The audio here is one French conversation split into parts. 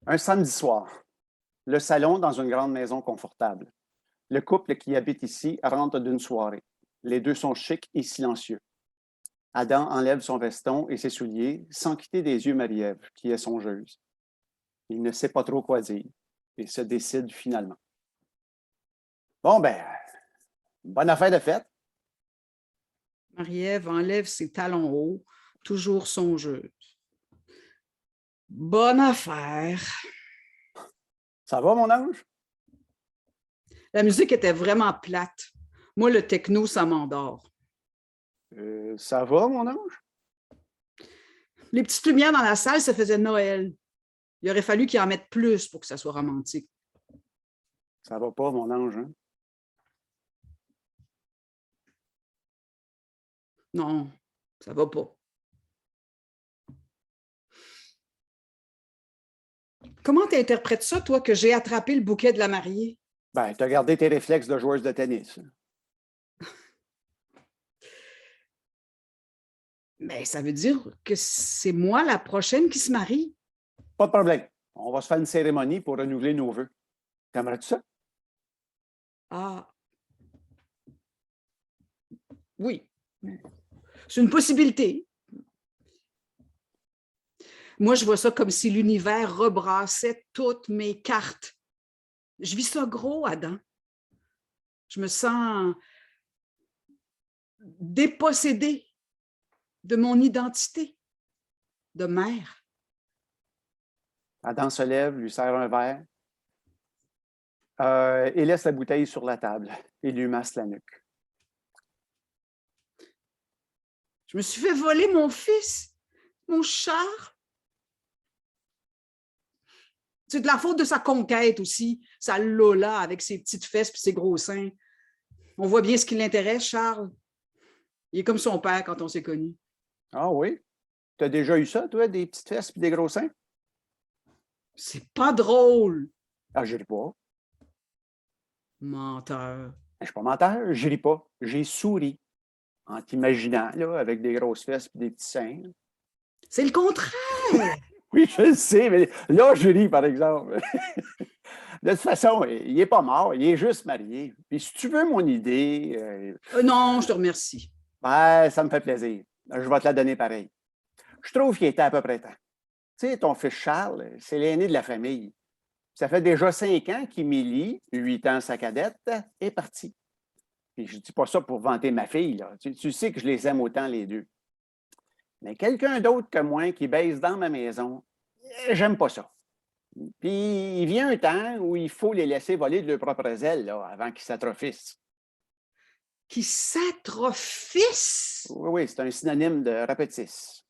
Un samedi soir, le salon dans une grande maison confortable. Le couple qui habite ici rentre d'une soirée. Les deux sont chics et silencieux. Adam enlève son veston et ses souliers sans quitter des yeux Marie-Ève, qui est songeuse. Il ne sait pas trop quoi dire et se décide finalement. Bon, ben, bonne affaire de fête. Marie-Ève enlève ses talons hauts, toujours songeuse. Bonne affaire. Ça va, mon ange? La musique était vraiment plate. Moi, le techno, ça m'endort. Ça va, mon ange? Les petites lumières dans la salle, ça faisait Noël. Il aurait fallu qu'ils en mettent plus pour que ça soit romantique. Ça va pas, mon ange, hein? Non, ça va pas. Comment tu interprètes ça, toi, que j'ai attrapé le bouquet de la mariée? Ben, t'as gardé tes réflexes de joueuse de tennis. Mais ça veut dire que c'est moi la prochaine qui se marie. Pas de problème. On va se faire une cérémonie pour renouveler nos vœux. T'aimerais-tu ça? Ah. Oui. C'est une possibilité. Moi, je vois ça comme si l'univers rebrassait toutes mes cartes. Je vis ça gros, Adam. Je me sens dépossédée de mon identité de mère. Adam se lève, lui sert un verre et laisse la bouteille sur la table et lui masse la nuque. Je me suis fait voler mon fils, mon Charles. C'est de la faute de sa conquête aussi, sa Lola avec ses petites fesses et ses gros seins. On voit bien ce qui l'intéresse, Charles. Il est comme son père quand on s'est connus. Ah oui? T'as déjà eu ça, toi, des petites fesses et des gros seins? C'est pas drôle. Ah, je ris pas. Menteur. Je suis pas menteur, je ris pas. J'ai souri en t'imaginant, là, avec des grosses fesses et des petits seins. C'est le contraire. Oui, je le sais, mais là, je ris, par exemple. De toute façon, il n'est pas mort, il est juste marié. Puis si tu veux mon idée, Non, je te remercie. ben, ça me fait plaisir. Je vais te la donner pareil. Je trouve qu'il était à peu près temps. Tu sais, ton fils Charles, c'est l'aîné de la famille. Ça fait déjà 5 ans qu'Émilie, 8 ans sa cadette, est partie. Puis je ne dis pas ça pour vanter ma fille, là. Tu sais que je les aime autant les deux. Mais quelqu'un d'autre que moi qui baise dans ma maison, j'aime pas ça. Puis il vient un temps où il faut les laisser voler de leurs propres ailes là, avant qu'ils s'atrophissent. Qui s'atrophissent. Oui, oui, c'est un synonyme de rapetis.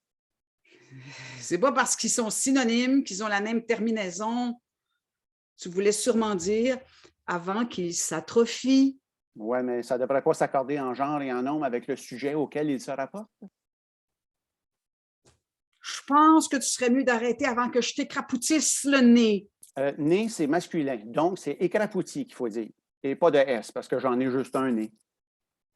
C'est pas parce qu'ils sont synonymes, qu'ils ont la même terminaison. Tu voulais sûrement dire avant qu'ils s'atrophient. Oui, mais ça ne devrait pas s'accorder en genre et en nombre avec le sujet auquel il se rapporte. Je pense que tu serais mieux d'arrêter avant que je t'écrapoutisse le nez. Nez, c'est masculin, donc c'est écrapouti qu'il faut dire. Et pas de S, parce que j'en ai juste un nez.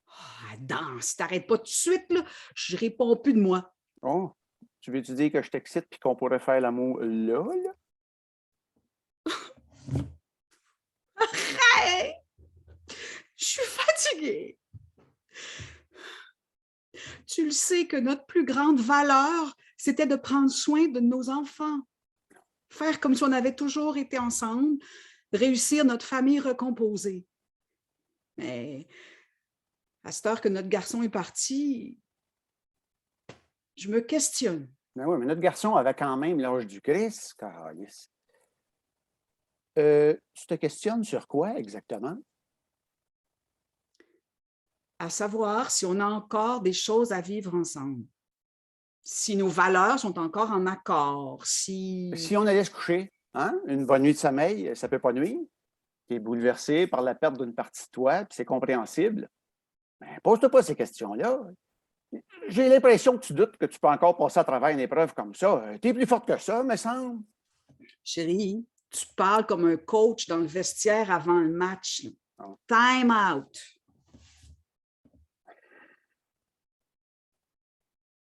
Oh, Adam, si t'arrêtes pas tout de suite, là, je réponds plus de moi. Oh, tu veux-tu dire que je t'excite puis qu'on pourrait faire l'amour là, là? Hey! Je suis fatiguée. Tu le sais que notre plus grande valeur, c'était de prendre soin de nos enfants. Faire comme si on avait toujours été ensemble, réussir notre famille recomposée. Mais à cette heure que notre garçon est parti, je me questionne. Ben oui, mais notre garçon avait quand même l'âge du Christ, calice. Tu te questionnes sur quoi exactement? À savoir si on a encore des choses à vivre ensemble, si nos valeurs sont encore en accord, si... Si on allait se coucher, hein? Une bonne nuit de sommeil, ça ne peut pas nuire. Tu es bouleversé par la perte d'une partie de toi, puis c'est compréhensible. Ben, pose-toi pas ces questions-là. J'ai l'impression que tu doutes que tu peux encore passer à travers une épreuve comme ça. Tu es plus forte que ça, me semble. Chérie, tu parles comme un coach dans le vestiaire avant le match. Oh. Time out.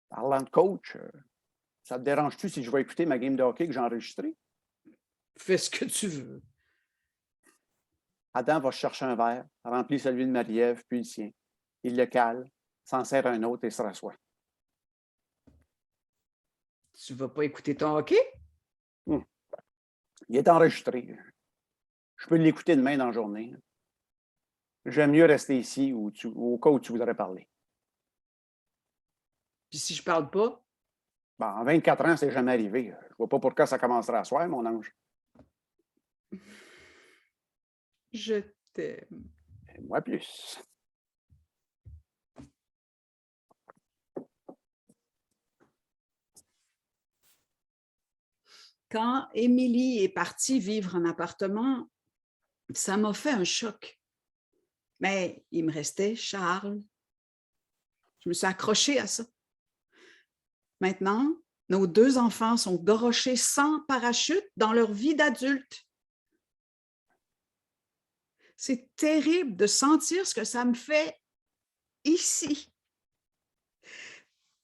Parlant de coach, ça te dérange-tu si je vais écouter ma game de hockey que j'ai enregistrée? Fais ce que tu veux. Adam va chercher un verre, remplit celui de Marie-Ève, puis le sien. Il le cale, s'en sert un autre et se rassoit. Tu vas pas écouter ton hockey? Il est enregistré. Je peux l'écouter demain dans la journée. J'aime mieux rester ici au cas où tu voudrais parler. Puis si je parle pas? Bon, en 24 ans, c'est jamais arrivé. Je vois pas pourquoi ça commencerait à soir, mon ange. Je t'aime. Et moi plus. Quand Émilie est partie vivre en appartement, ça m'a fait un choc. Mais il me restait Charles. Je me suis accrochée à ça. Maintenant, nos 2 enfants sont gorochés sans parachute dans leur vie d'adulte. C'est terrible de sentir ce que ça me fait ici.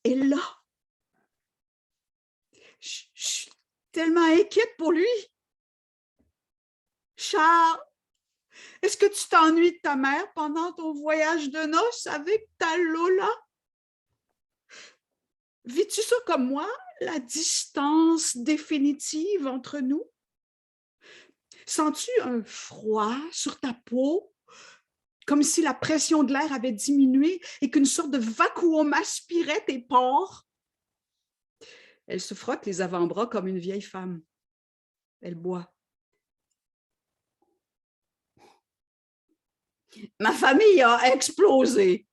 Et là, je suis tellement inquiète pour lui. Charles, est-ce que tu t'ennuies de ta mère pendant ton voyage de noces avec ta Lola? Vis-tu ça comme moi, la distance définitive entre nous? Sens-tu un froid sur ta peau, comme si la pression de l'air avait diminué et qu'une sorte de vacuum aspirait tes pores? Elle se frotte les avant-bras comme une vieille femme. Elle boit. Ma famille a explosé.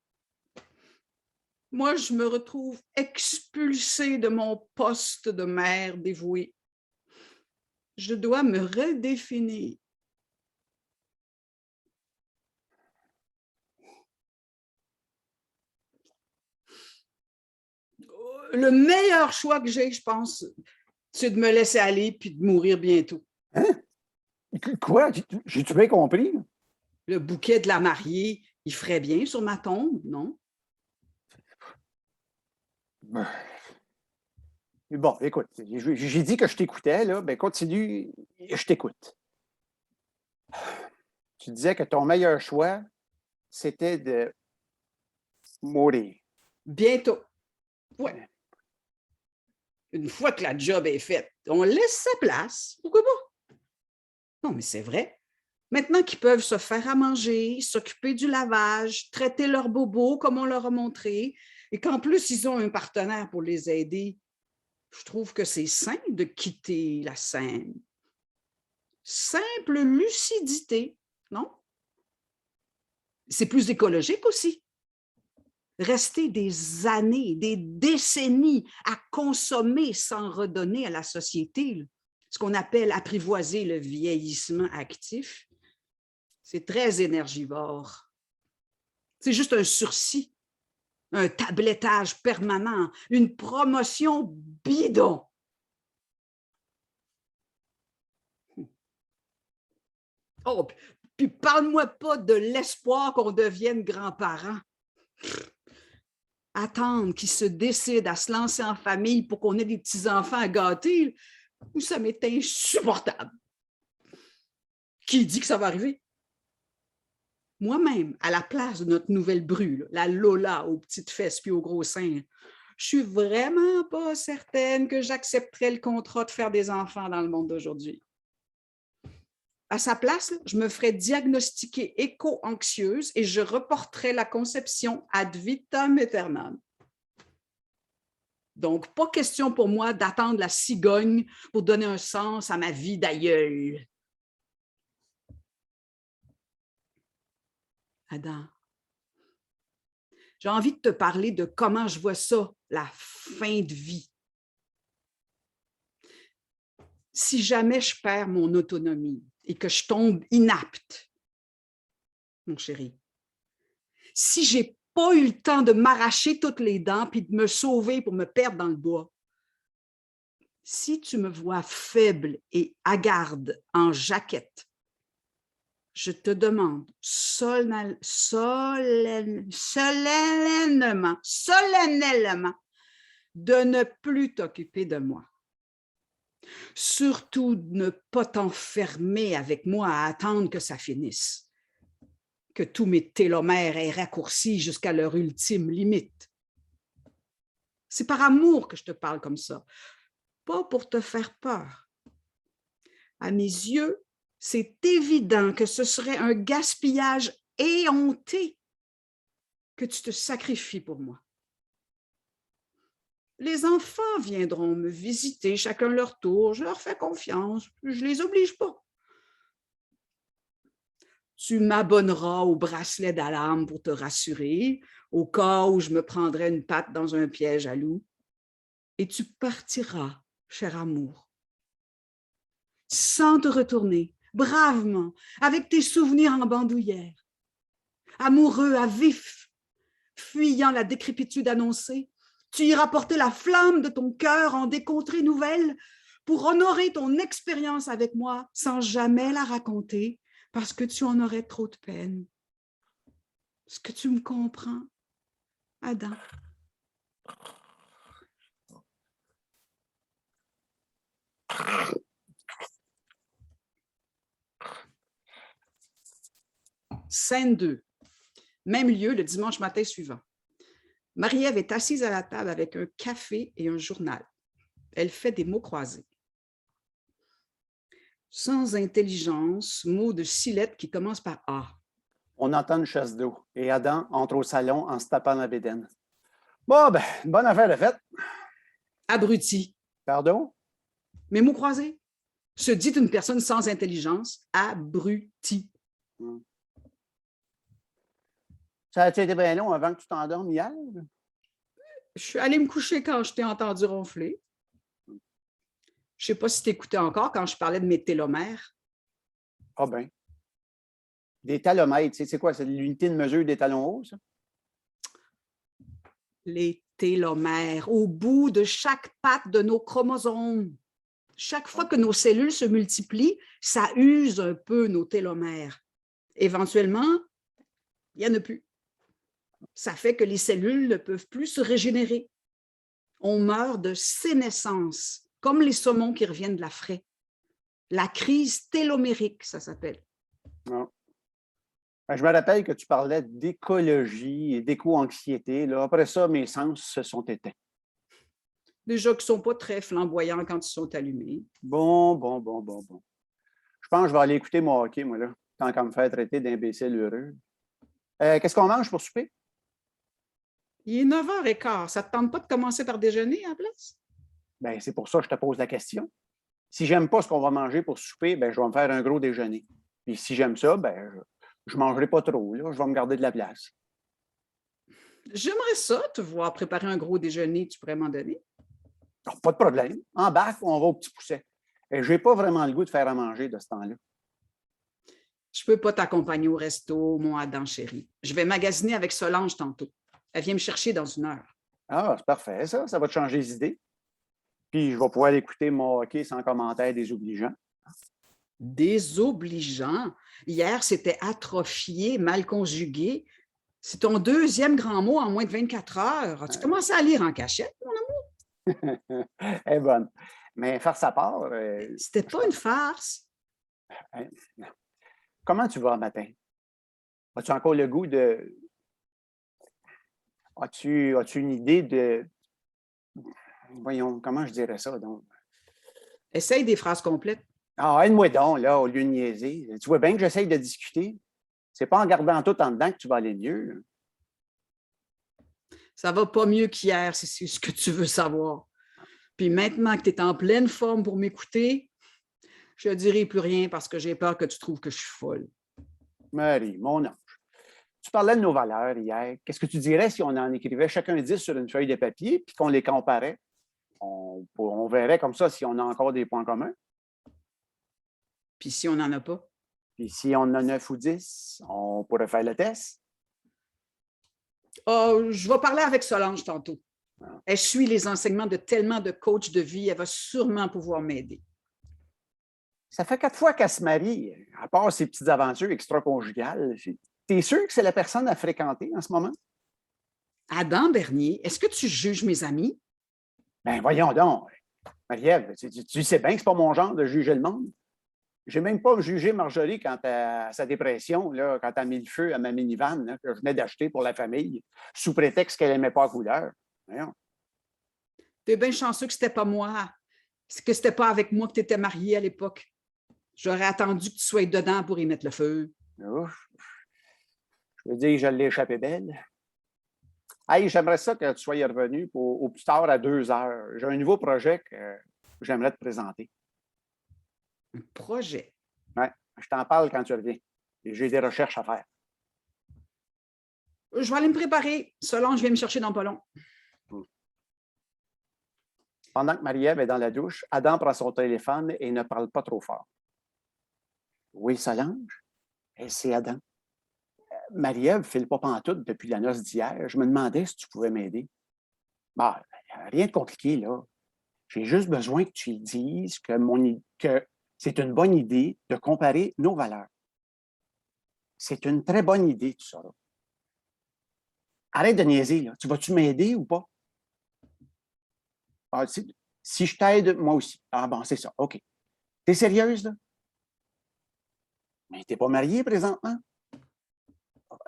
Moi, je me retrouve expulsée de mon poste de mère dévouée. Je dois me redéfinir. Le meilleur choix que j'ai, je pense, c'est de me laisser aller puis de mourir bientôt. Hein? Quoi? J'ai-tu bien compris? Le bouquet de la mariée, il ferait bien sur ma tombe, non? Bon, écoute, j'ai dit que je t'écoutais, là. Ben continue, je t'écoute. Tu disais que ton meilleur choix, c'était de mourir. Bientôt. Ouais. Une fois que la job est faite, on laisse sa place. Pourquoi pas? Non, mais c'est vrai. Maintenant qu'ils peuvent se faire à manger, s'occuper du lavage, traiter leurs bobos comme on leur a montré, et qu'en plus, ils ont un partenaire pour les aider, je trouve que c'est sain de quitter la scène. Simple lucidité, non? C'est plus écologique aussi. Rester des années, des décennies à consommer sans redonner à la société, ce qu'on appelle apprivoiser le vieillissement actif, c'est très énergivore. C'est juste un sursis, un tablettage permanent, une promotion bidon. Oh, puis parle-moi pas de l'espoir qu'on devienne grands-parents. Attendre qu'ils se décident à se lancer en famille pour qu'on ait des petits-enfants à gâter, ça m'est insupportable. Qui dit que ça va arriver? Moi-même, à la place de notre nouvelle bru, la Lola aux petites fesses puis aux gros seins, je suis vraiment pas certaine que j'accepterais le contrat de faire des enfants dans le monde d'aujourd'hui. À sa place, je me ferais diagnostiquer éco-anxieuse et je reporterais la conception ad vitam aeternam. Donc, pas question pour moi d'attendre la cigogne pour donner un sens à ma vie d'aïeul. Adam, j'ai envie de te parler de comment je vois ça, la fin de vie. Si jamais je perds mon autonomie et que je tombe inapte, mon chéri, si je n'ai pas eu le temps de m'arracher toutes les dents puis de me sauver pour me perdre dans le bois, si tu me vois faible et hagarde en jaquette, je te demande solennellement de ne plus t'occuper de moi. Surtout ne pas t'enfermer avec moi à attendre que ça finisse, que tous mes télomères aient raccourci jusqu'à leur ultime limite. C'est par amour que je te parle comme ça, pas pour te faire peur. À mes yeux, c'est évident que ce serait un gaspillage éhonté que tu te sacrifies pour moi. Les enfants viendront me visiter chacun leur tour, je leur fais confiance, je les oblige pas. Tu m'abonneras au bracelet d'alarme pour te rassurer, au cas où je me prendrais une patte dans un piège à loup. Et tu partiras, cher amour, sans te retourner, bravement, avec tes souvenirs en bandoulière. Amoureux à vif, fuyant la décrépitude annoncée, tu iras porter la flamme de ton cœur en des contrées nouvelles pour honorer ton expérience avec moi sans jamais la raconter parce que tu en aurais trop de peine. Est-ce que tu me comprends, Adam? Scène 2. Même lieu le dimanche matin suivant. Marie-Ève est assise à la table avec un café et un journal. Elle fait des mots croisés. Sans intelligence, mot de 6 lettres qui commence par A. On entend une chasse d'eau et Adam entre au salon en se tapant la bédaine. Bon, ben, une bonne affaire de faite. Abruti. Pardon? Mes mots croisés. Se dit une personne sans intelligence, abruti. Ça a-tu été bien long avant que tu t'endormes hier? Je suis allée me coucher quand je t'ai entendu ronfler. Je ne sais pas si tu écoutais encore quand je parlais de mes télomères. Ah ben. Des talomètres, c'est quoi? C'est l'unité de mesure des talons hauts, ça? Les télomères, au bout de chaque patte de nos chromosomes. Chaque fois que nos cellules se multiplient, ça use un peu nos télomères. Éventuellement, il n'y en a plus. Ça fait que les cellules ne peuvent plus se régénérer. On meurt de sénescence, comme les saumons qui reviennent de la fraie. La crise télomérique, ça s'appelle. Non. Je me rappelle que tu parlais d'écologie et d'éco-anxiété. Après ça, mes sens se sont éteints. Déjà qu'ils ne sont pas très flamboyants quand ils sont allumés. Bon. Je pense que je vais aller écouter mon hockey, moi, là, tant qu'à me faire traiter d'imbécile heureux. Qu'est-ce qu'on mange pour souper? Il est 9h15. Ça ne te tente pas de commencer par déjeuner à la place? Bien, c'est pour ça que je te pose la question. Si j'aime pas ce qu'on va manger pour souper, ben, je vais me faire un gros déjeuner. Puis si j'aime ça, ben, je ne mangerai pas trop. Là. Je vais me garder de la place. J'aimerais ça, te voir préparer un gros déjeuner. Tu pourrais m'en donner? Oh, pas de problème. En bac, on va au petit pousset. Je n'ai pas vraiment le goût de faire à manger de ce temps-là. Je ne peux pas t'accompagner au resto, mon Adam chéri. Je vais magasiner avec Solange tantôt. Elle vient me chercher dans 1 heure. Ah, c'est parfait, ça. Ça va te changer les idées. Puis je vais pouvoir écouter mon hockey sans commentaire désobligeant. Désobligeant. Hier, c'était atrophié, mal conjugué. C'est ton 2e grand mot en moins de 24 heures. As-tu commencé à lire en cachette, mon amour? Elle est bonne. Mais farce à part. C'était pas une farce. Comment tu vas matin? As-tu encore le goût de. As-tu une idée de. Voyons, comment je dirais ça, donc? Essaye des phrases complètes. Ah, aide-moi donc, là, au lieu de niaiser. Tu vois bien que j'essaye de discuter. C'est pas en gardant tout en dedans que tu vas aller mieux. Là. Ça va pas mieux qu'hier, si c'est ce que tu veux savoir. Puis maintenant que tu es en pleine forme pour m'écouter, je ne dirai plus rien parce que j'ai peur que tu trouves que je suis folle. Marie, mon ange, tu parlais de nos valeurs hier. Qu'est-ce que tu dirais si on en écrivait chacun 10 sur une feuille de papier puis qu'on les comparait? On verrait comme ça si on a encore des points communs. Puis si on n'en a pas? Puis si on en a 9 ou 10, on pourrait faire le test. Je vais parler avec Solange tantôt. Elle suit les enseignements de tellement de coachs de vie, elle va sûrement pouvoir m'aider. Ça fait 4 fois qu'elle se marie, à part ses petites aventures extra-conjugales. T'es sûr que c'est la personne à fréquenter en ce moment? Adam Bernier, est-ce que tu juges mes amis? Ben voyons donc. Marie-Ève, tu sais bien que ce n'est pas mon genre de juger le monde. Je n'ai même pas jugé Marjorie quant à sa dépression, là, quand elle a mis le feu à ma minivan là, que je venais d'acheter pour la famille, sous prétexte qu'elle n'aimait pas la couleur. Voyons. Tu es bien chanceux que ce n'était pas moi, que ce n'était pas avec moi que tu étais mariée à l'époque. J'aurais attendu que tu sois dedans pour y mettre le feu. Ouf. Je veux dire, je l'ai échappé belle. Hey, j'aimerais ça que tu sois revenu au plus tard à 2 heures. J'ai un nouveau projet que j'aimerais te présenter. Un projet. Ouais, je t'en parle quand tu reviens. Et j'ai des recherches à faire. Je vais aller me préparer. Solange vient me chercher dans pas long. Pendant que Marie-Ève est dans la douche, Adam prend son téléphone et ne parle pas trop fort. Oui, Solange? C'est Adam. Marie-Ève ne file pas pantoute depuis la noce d'hier. Je me demandais si tu pouvais m'aider. Bah, rien de compliqué, là. J'ai juste besoin que tu lui dises que c'est une bonne idée de comparer nos valeurs. C'est une très bonne idée, tout ça. Là. Arrête de niaiser, là. Tu vas-tu m'aider ou pas? Ah, si je t'aide, moi aussi. Ah bon, c'est ça. OK. T'es sérieuse, là? Mais t'es pas mariée présentement?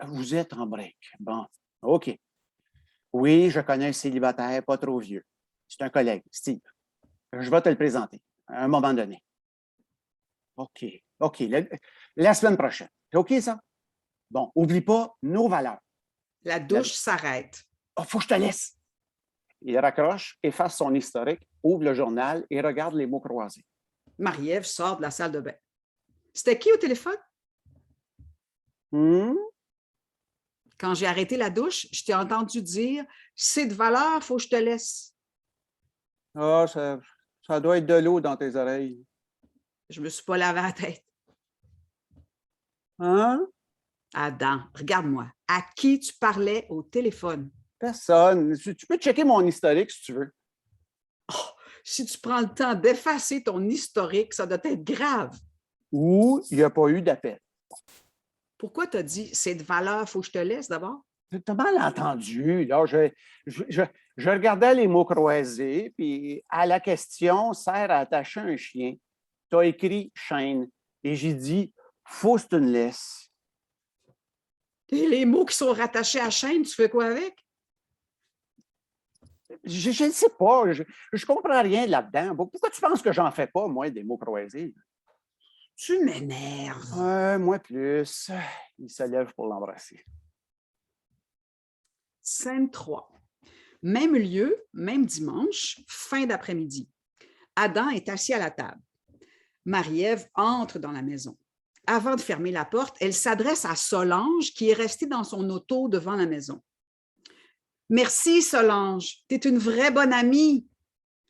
Vous êtes en break. Bon, OK. Oui, je connais un célibataire pas trop vieux. C'est un collègue, Steve. Je vais te le présenter à un moment donné. OK. OK. La semaine prochaine. C'est OK, ça? Bon, oublie pas nos valeurs. La douche s'arrête. Oh, faut que je te laisse. Il raccroche, efface son historique, ouvre le journal et regarde les mots croisés. Marie-Ève sort de la salle de bain. C'était qui au téléphone? Quand j'ai arrêté la douche, je t'ai entendu dire « C'est de valeur, il faut que je te laisse. » Ah, ça doit être de l'eau dans tes oreilles. Je me suis pas lavé la tête. Hein? Adam, regarde-moi. À qui tu parlais au téléphone? Personne. Tu peux checker mon historique si tu veux. Oh, si tu prends le temps d'effacer ton historique, ça doit être grave. Ou il n'y a pas eu d'appel. Pourquoi tu as dit « C'est de valeur, il faut que je te laisse d'abord? » Tu as mal entendu. Là, je regardais les mots croisés, puis à la question sert à attacher un chien. Tu as écrit chaîne. Et j'ai dit faut c'est une laisse. Et les mots qui sont rattachés à chaîne, tu fais quoi avec? Je ne sais pas. Je ne comprends rien là-dedans. Pourquoi tu penses que j'en fais pas, moi, des mots croisés? Tu m'énerves. Moi plus. Il se lève pour l'embrasser. Scène 3. Même lieu, même dimanche, fin d'après-midi. Adam est assis à la table. Marie-Ève entre dans la maison. Avant de fermer la porte, elle s'adresse à Solange qui est restée dans son auto devant la maison. « Merci Solange, tu es une vraie bonne amie.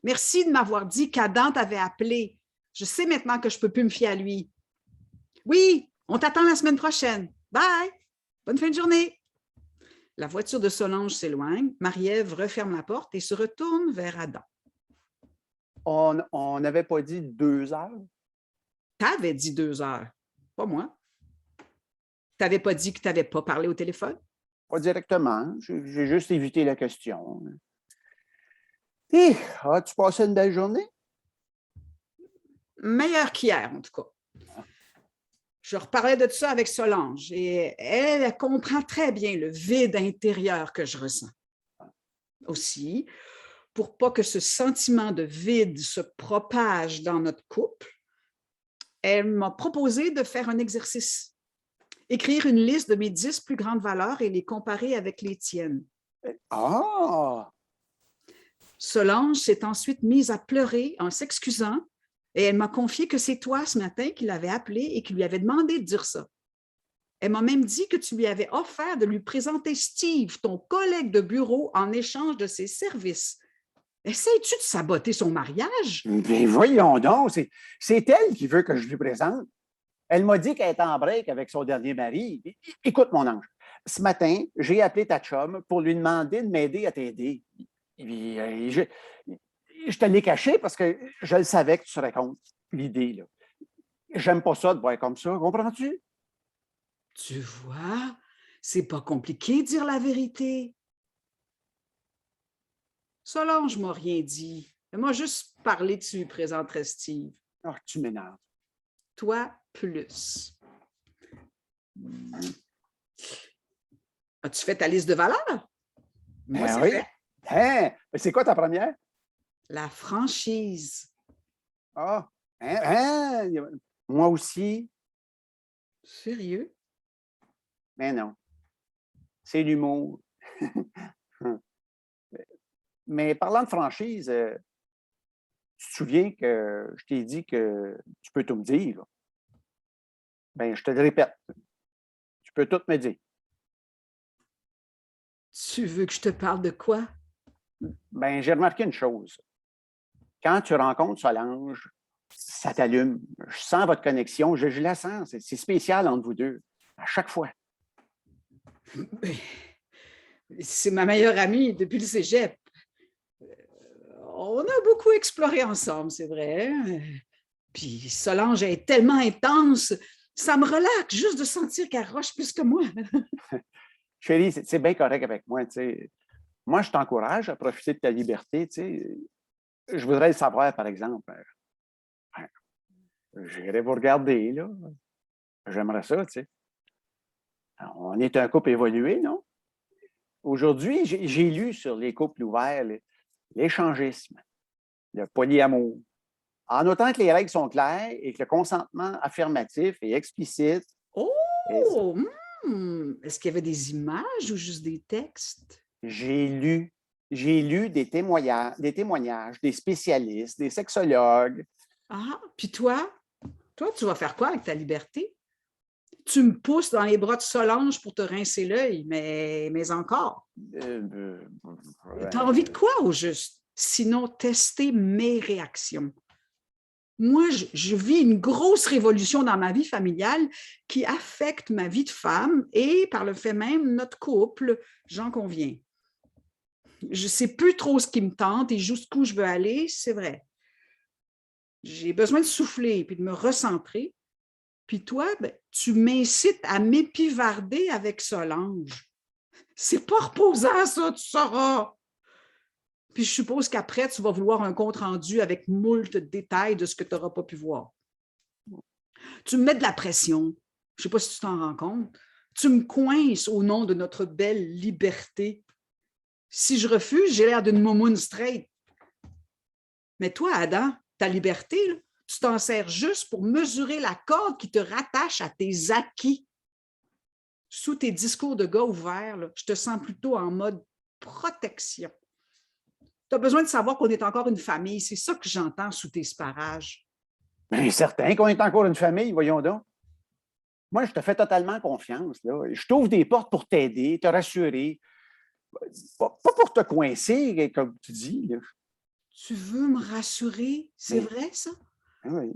Merci de m'avoir dit qu'Adam t'avait appelé. Je sais maintenant que je ne peux plus me fier à lui. Oui, on t'attend la semaine prochaine. Bye! Bonne fin de journée! » La voiture de Solange s'éloigne. Marie-Ève referme la porte et se retourne vers Adam. On n'avait pas dit 2 heures? Tu avais dit 2 heures, pas moi. Tu n'avais pas dit que tu n'avais pas parlé au téléphone? Pas directement. J'ai juste évité la question. Et as-tu passé une belle journée? Meilleure qu'hier, en tout cas. Je reparlais de ça avec Solange et elle comprend très bien le vide intérieur que je ressens. Aussi, pour pas que ce sentiment de vide se propage dans notre couple, elle m'a proposé de faire un exercice. Écrire une liste de mes 10 plus grandes valeurs et les comparer avec les tiennes. Ah! Solange s'est ensuite mise à pleurer en s'excusant et elle m'a confié que c'est toi ce matin qui l'avais appelée et qui lui avait demandé de dire ça. Elle m'a même dit que tu lui avais offert de lui présenter Steve, ton collègue de bureau, en échange de ses services. Essayes-tu de saboter son mariage? Mais voyons donc, c'est elle qui veut que je lui présente. Elle m'a dit qu'elle était en break avec son dernier mari. Écoute, mon ange, ce matin, j'ai appelé ta chum pour lui demander de m'aider à t'aider. Je te l'ai caché parce que je le savais que tu serais contre l'idée. Là. J'aime pas ça de voir comme ça, comprends-tu? Tu vois, c'est pas compliqué de dire la vérité. Solange m'a rien dit. Fais-moi juste parler, tu lui présenterais Steve. Ah, tu m'énerves. Toi, plus. As-tu fait ta liste de valeurs? Moi, c'est Oui. fait. Hein? C'est quoi ta première? La franchise. Ah, hein? Moi aussi, Sérieux? mais non. C'est l'humour. Mais parlant de franchise, tu te souviens que je t'ai dit que tu peux tout me dire, là? Ben, je te le répète. Tu peux tout me dire. Tu veux que je te parle de quoi? Ben, j'ai remarqué une chose. Quand tu rencontres Solange, ça t'allume. Je sens votre connexion. Je la sens. C'est spécial entre vous deux. À chaque fois. C'est ma meilleure amie depuis le cégep. On a beaucoup exploré ensemble, c'est vrai. Puis Solange est tellement intense, ça me relaxe juste de sentir qu'elle roche plus que moi. Chérie, c'est bien correct avec moi. Tu sais. Moi, je t'encourage à profiter de ta liberté. Tu sais. Je voudrais le savoir, par exemple. J'irai vous regarder, là. J'aimerais ça, tu sais. On est un couple évolué, non? Aujourd'hui, j'ai lu sur les couples ouverts l'échangisme, le polyamour. En autant que les règles sont claires et que le consentement affirmatif est explicite. Oh! Est-ce qu'il y avait des images ou juste des textes? J'ai lu des témoignages, des spécialistes, des sexologues. Ah, puis toi, tu vas faire quoi avec ta liberté? Tu me pousses dans les bras de Solange pour te rincer l'œil, mais encore. Tu as envie de quoi au juste? Sinon, tester mes réactions. Moi, je vis une grosse révolution dans ma vie familiale qui affecte ma vie de femme et par le fait même notre couple, j'en conviens. Je ne sais plus trop ce qui me tente et jusqu'où je veux aller, c'est vrai. J'ai besoin de souffler puis de me recentrer. Puis toi, ben, tu m'incites à m'épivarder avec Solange. C'est pas reposant, ça, tu sauras. Puis je suppose qu'après, tu vas vouloir un compte-rendu avec moult détails de ce que tu n'auras pas pu voir. Tu me mets de la pression. Je ne sais pas si tu t'en rends compte. Tu me coinces au nom de notre belle liberté. Si je refuse, j'ai l'air d'une momoune straight. Mais toi, Adam, ta liberté, là, tu t'en sers juste pour mesurer la corde qui te rattache à tes acquis. Sous tes discours de gars ouverts, là, je te sens plutôt en mode protection. Tu as besoin de savoir qu'on est encore une famille. C'est ça que j'entends sous tes sparages. Bien, certain qu'on est encore une famille, voyons donc. Moi, je te fais totalement confiance. Là. Je t'ouvre des portes pour t'aider, te rassurer. Pas pour te coincer, comme tu dis. Là. Tu veux me rassurer? C'est Mais, vrai, ça? oui.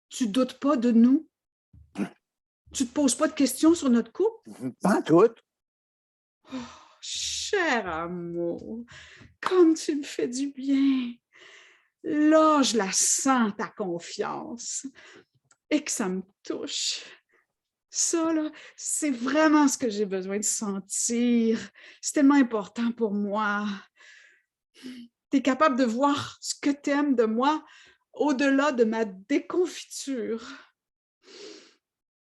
Tu doutes pas de nous? Tu te poses pas de questions sur notre couple? Pas tout. Oh, cher amour, comme tu me fais du bien. Là, je la sens, ta confiance, et que ça me touche. Ça, là, c'est vraiment ce que j'ai besoin de sentir. C'est tellement important pour moi. Tu es capable de voir ce que tu aimes de moi au-delà de ma déconfiture.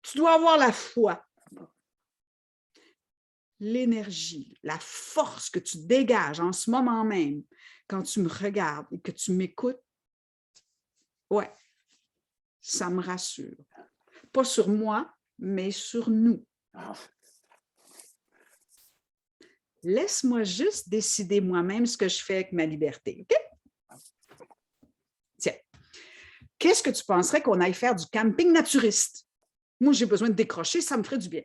Tu dois avoir la foi, l'énergie, la force que tu dégages en ce moment même quand tu me regardes et que tu m'écoutes. Ouais, ça me rassure. Pas sur moi, mais sur nous. Laisse-moi juste décider moi-même ce que je fais avec ma liberté, OK? Tiens, qu'est-ce que tu penserais qu'on aille faire du camping naturiste? Moi, j'ai besoin de décrocher, ça me ferait du bien.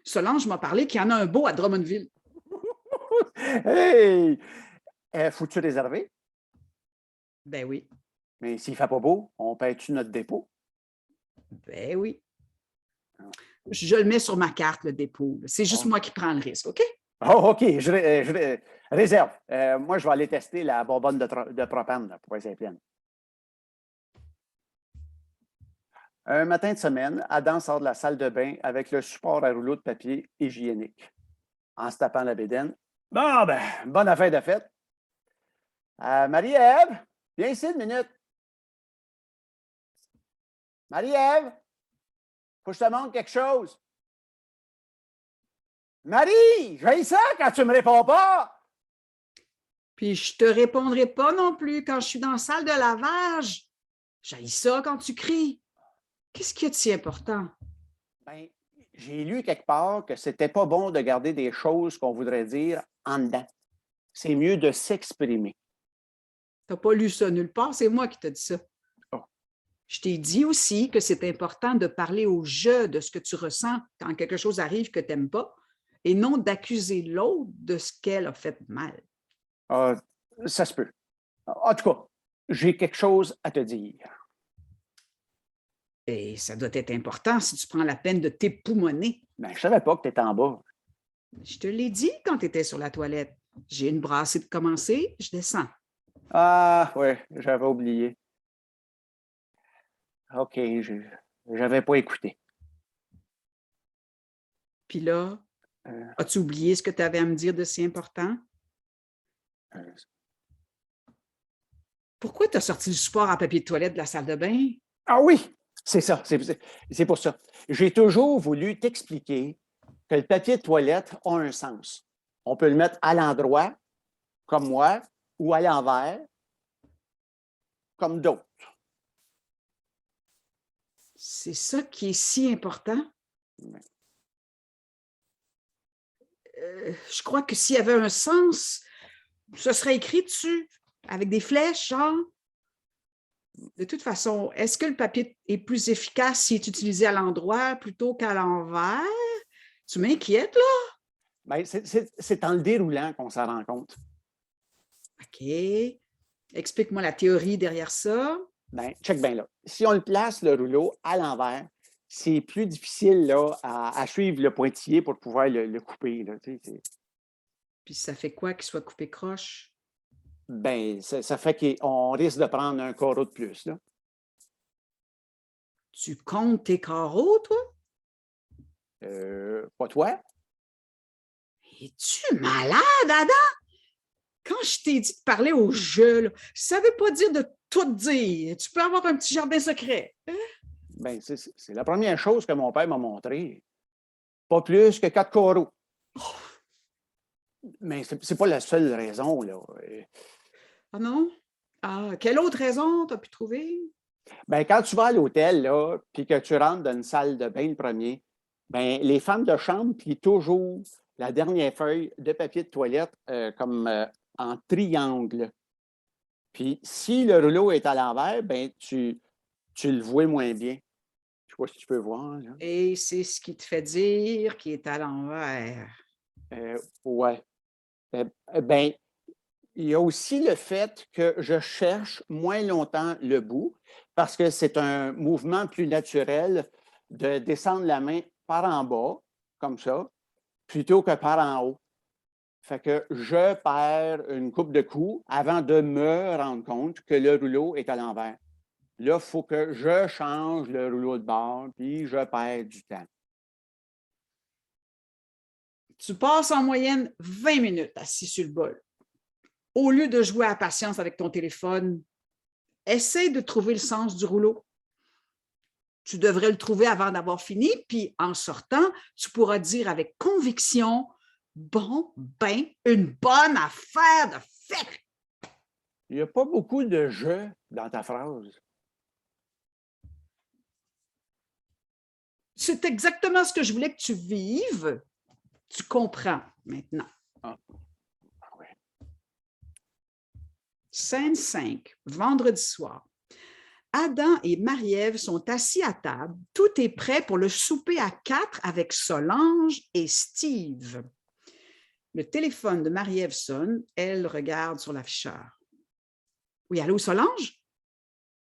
Solange m'a parlé qu'il y en a un beau à Drummondville. Hey! Faut-tu réserver? Ben oui, Mais s'il ne fait pas beau, on paye-tu notre dépôt? ben oui. Je le mets sur ma carte, le dépôt. C'est juste moi qui prends le risque, OK? Oh, OK, réserve. Moi, je vais aller tester la bonbonne de propane là, pour essayer pleine. Un matin de semaine, Adam sort de la salle de bain avec le support à rouleau de papier hygiénique. En se tapant la bédaine. Bon, ben, bonne affaire de fête. Marie-Ève, Viens ici une minute. Marie-Ève, faut que je te montre quelque chose. Marie, j'ai ça quand tu me réponds pas. Puis je te répondrai pas non plus quand je suis dans la salle de lavage. J'haïs ça quand tu cries. Qu'est-ce qu'il y a de si important? Ben, j'ai lu quelque part que c'était pas bon de garder des choses qu'on voudrait dire en dedans. C'est mieux de s'exprimer. T'as pas lu ça nulle part, c'est moi qui t'ai dit ça. Oh. Je t'ai dit aussi que c'est important de parler au jeu de ce que tu ressens quand quelque chose arrive que tu n'aimes pas et non d'accuser l'autre de ce qu'elle a fait de mal. Ça se peut. En tout cas, j'ai quelque chose à te dire. Et ça doit être important si tu prends la peine de t'époumoner. Ben, je savais pas que tu étais en bas. Je te l'ai dit quand tu étais sur la toilette. J'ai une brassée de commencer, je descends. Ah, oui, j'avais oublié. OK, j'avais pas écouté. Puis là, as-tu oublié ce que tu avais à me dire de si important? Pourquoi tu as sorti le support en papier de toilette de la salle de bain? Ah oui, c'est ça, c'est pour ça. J'ai toujours voulu t'expliquer que le papier de toilette a un sens. On peut le mettre à l'endroit, comme moi, ou à l'envers, comme d'autres. C'est ça qui est si important? Je crois que s'il y avait un sens, ce serait écrit dessus, avec des flèches, genre. De toute façon, est-ce que le papier est plus efficace s'il est utilisé à l'endroit plutôt qu'à l'envers? Tu m'inquiètes, là? Bien, c'est en le déroulant qu'on s'en rend compte. OK. Explique-moi la théorie derrière ça. Bien, check bien là. Si on le place, le rouleau, à l'envers, c'est plus difficile là, à suivre le pointillé pour pouvoir le couper. Là, Puis ça fait quoi qu'il soit coupé croche? Bien, ça fait qu'on risque de prendre un carreau de plus. Là. Tu comptes tes carreaux, toi? Pas toi? Es-tu malade, Adam? Quand je t'ai dit de parler au jeu, là, ça ne veut pas dire de tout dire. Tu peux avoir un petit jardin secret. Hein? Bien, c'est la première chose que mon père m'a montré. Pas plus que 4 carreaux. Mais c'est pas la seule raison. Là. Ah non? Ah, quelle autre raison tu as pu trouver? Bien, quand tu vas à l'hôtel, là, puis que tu rentres dans une salle de bain le premier, bien, les femmes de chambre plient toujours la dernière feuille de papier de toilette comme en triangle. Puis, si le rouleau est à l'envers, bien, tu le vois moins bien. Je ne sais pas si tu peux voir. Là. Et c'est ce qui te fait dire qu'il est à l'envers. Ouais. Bien, il y a aussi le fait que je cherche moins longtemps le bout parce que c'est un mouvement plus naturel de descendre la main par en bas, comme ça, plutôt que par en haut. Fait que je perds une coupe de coups avant de me rendre compte que le rouleau est à l'envers. Là, il faut que je change le rouleau de bord, puis je perds du temps. Tu passes en moyenne 20 minutes assis sur le bol. Au lieu de jouer à patience avec ton téléphone, essaie de trouver le sens du rouleau. Tu devrais le trouver avant d'avoir fini, puis en sortant, tu pourras dire avec conviction « Bon, ben, une bonne affaire de fait! » Il n'y a pas beaucoup de « je » dans ta phrase. C'est exactement ce que je voulais que tu vives. Tu comprends maintenant. Ah. Oui. Scène 5, vendredi soir. Adam et Marie-Ève sont assis à table. Tout est prêt pour le souper à 4 avec Solange et Steve. Le téléphone de Marie-Ève sonne. Elle regarde sur l'afficheur. Oui, allô, Solange?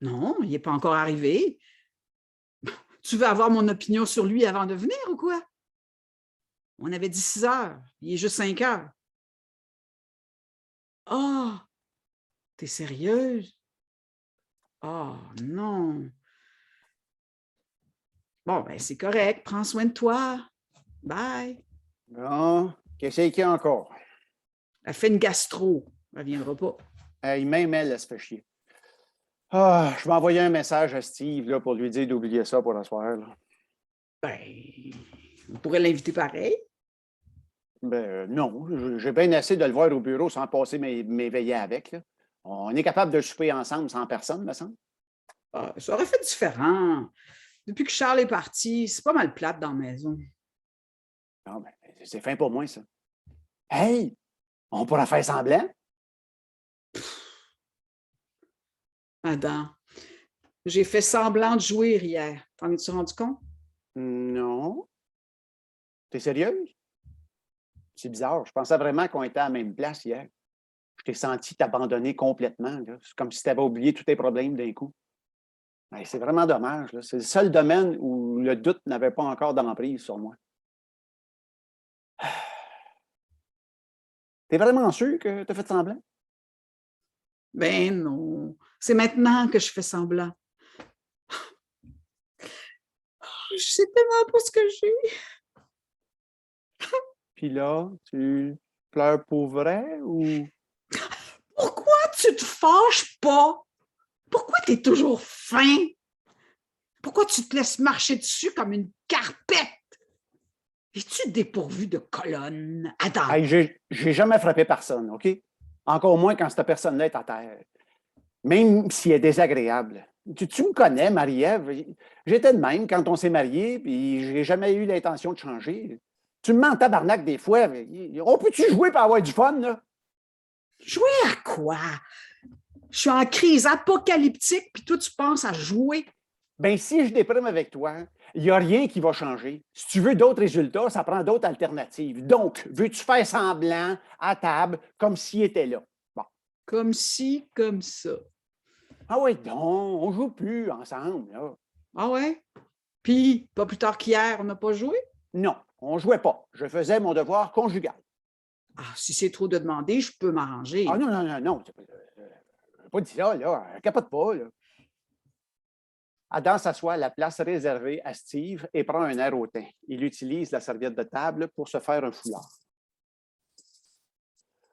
Non, il n'est pas encore arrivé. Tu veux avoir mon opinion sur lui avant de venir ou quoi? On avait dit 6 heures. Il est juste 5 heures. Ah, oh, t'es sérieuse? Oh non. Bon, ben c'est correct. Prends soin de toi. Bye. Bon, qu'est-ce qu'il y a encore? Elle fait une gastro. Elle ne viendra pas. Même elle se fait chier. Ah, je vais envoyer un message à Steve là, pour lui dire d'oublier ça pour la soirée. Là. Ben, on pourrait l'inviter pareil. Non, j'ai bien assez de le voir au bureau sans passer mes veillées avec. Là. On est capable de souper ensemble sans personne, me semble. Ah, ça aurait fait différent. Depuis que Charles est parti, c'est pas mal plate dans la maison. Non, c'est fin pour moi, ça. Hey, on pourra faire semblant? Adam, j'ai fait semblant de jouer hier. T'en es-tu rendu compte? Non. T'es sérieuse? C'est bizarre. Je pensais vraiment qu'on était à la même place hier. Je t'ai senti t'abandonner complètement. C'est comme si tu avais oublié tous tes problèmes d'un coup. Ben, c'est vraiment dommage. Là. C'est le seul domaine où le doute n'avait pas encore d'emprise sur moi. T'es vraiment sûr que tu as fait semblant? Ben non, c'est maintenant que je fais semblant. Je sais tellement pas ce que j'ai. Puis là, tu pleures pour vrai ou... Pourquoi tu te fâches pas? Pourquoi tu es toujours fin? Pourquoi tu te laisses marcher dessus comme une carpette? Es-tu dépourvu de colonne, Adam? Hey, j'ai jamais frappé personne, OK? Encore moins quand cette personne-là est à terre. Même si elle est désagréable. Tu me connais, Marie-Ève. J'étais de même quand on s'est mariés, puis j'ai jamais eu l'intention de changer. Tu me mens en tabarnak des fois. On peut-tu jouer pour avoir du fun, là? Jouer à quoi? Je suis en crise apocalyptique, puis toi, tu penses à jouer. Ben, si je déprime avec toi, il n'y a rien qui va changer. Si tu veux d'autres résultats, ça prend d'autres alternatives. Donc, veux-tu faire semblant à table comme s'il était là? Bon. Comme ci, comme ça. Ah oui, donc, on joue plus ensemble, là. Ah ouais? Puis, pas plus tard qu'hier, on n'a pas joué? Non, on ne jouait pas. Je faisais mon devoir conjugal. Ah, si c'est trop de demander, je peux m'arranger. Ah non, non, non, non. Je n'ai pas dit ça, là. Capote pas, là. Adam s'assoit à la place réservée à Steve et prend un air hautain. Il utilise la serviette de table pour se faire un foulard.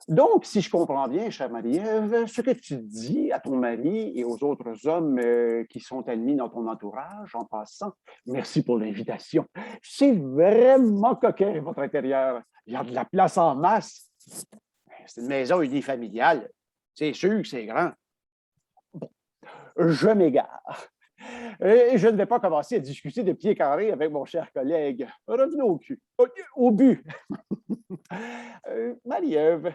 Donc, si je comprends bien, chère Marie-Ève, ce que tu dis à ton mari et aux autres hommes qui sont admis dans ton entourage, en passant, merci pour l'invitation. C'est vraiment coquin, votre intérieur. Il y a de la place en masse. C'est une maison unifamiliale. C'est sûr que c'est grand. Bon, je m'égare. Et je ne vais pas commencer à discuter de pieds carrés avec mon cher collègue. Revenons au cul. Au but. Marie-Ève,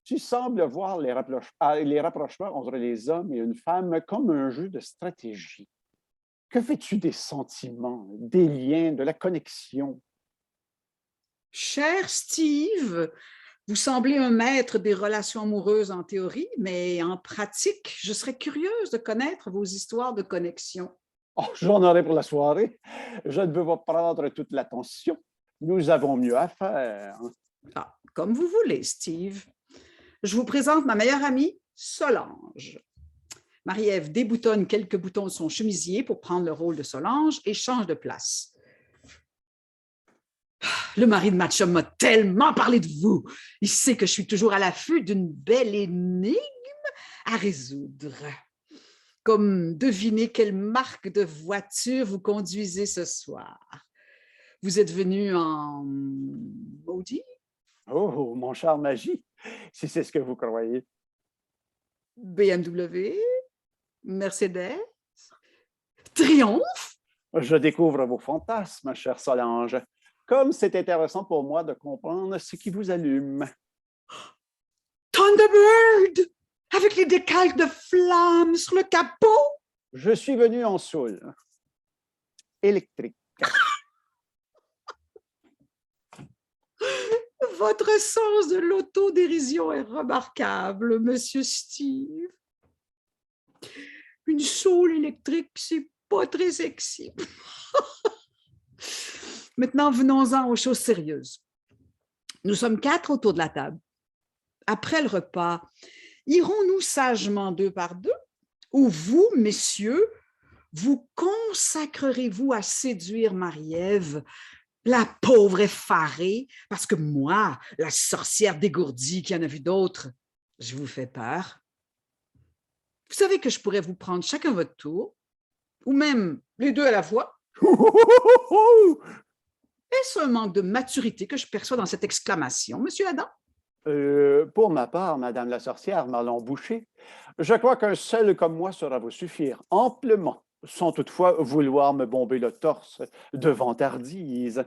tu sembles voir les rapprochements entre les hommes et une femme comme un jeu de stratégie. Que fais-tu des sentiments, des liens, de la connexion? Cher Steve, vous semblez un maître des relations amoureuses en théorie, mais en pratique, je serais curieuse de connaître vos histoires de connexion. Oh, j'en aurai pour la soirée. Je ne veux pas prendre toute l'attention. Nous avons mieux à faire. Ah, comme vous voulez, Steve. Je vous présente ma meilleure amie, Solange. Marie-Ève déboutonne quelques boutons de son chemisier pour prendre le rôle de Solange et change de place. Le mari de ma chum m'a tellement parlé de vous. Il sait que je suis toujours à l'affût d'une belle énigme à résoudre. Comme deviner quelle marque de voiture vous conduisez ce soir. Vous êtes venu en Audi? Oh, mon cher Magie, si c'est ce que vous croyez. BMW? Mercedes? Triomphe? Je découvre vos fantasmes, ma chère Solange. Comme c'est intéressant pour moi de comprendre ce qui vous allume. Thunderbird! Avec les décalques de flammes sur le capot? Je suis venu en soul. Électrique. Votre sens de l'autodérision est remarquable, Monsieur Steve. Une soul électrique, c'est pas très sexy. Maintenant, venons-en aux choses sérieuses. Nous sommes 4 autour de la table. Après le repas, irons-nous sagement 2 par 2 ou vous, messieurs, vous consacrerez-vous à séduire Marie-Ève, la pauvre effarée, parce que moi, la sorcière dégourdie qui en a vu d'autres, je vous fais peur? Vous savez que je pourrais vous prendre chacun votre tour, ou même les deux à la fois. Est-ce un manque de maturité que je perçois dans cette exclamation, Monsieur Adam? Pour ma part, Madame la sorcière Marlon Boucher, je crois qu'un seul comme moi saura vous suffire amplement, sans toutefois vouloir me bomber le torse de vantardise.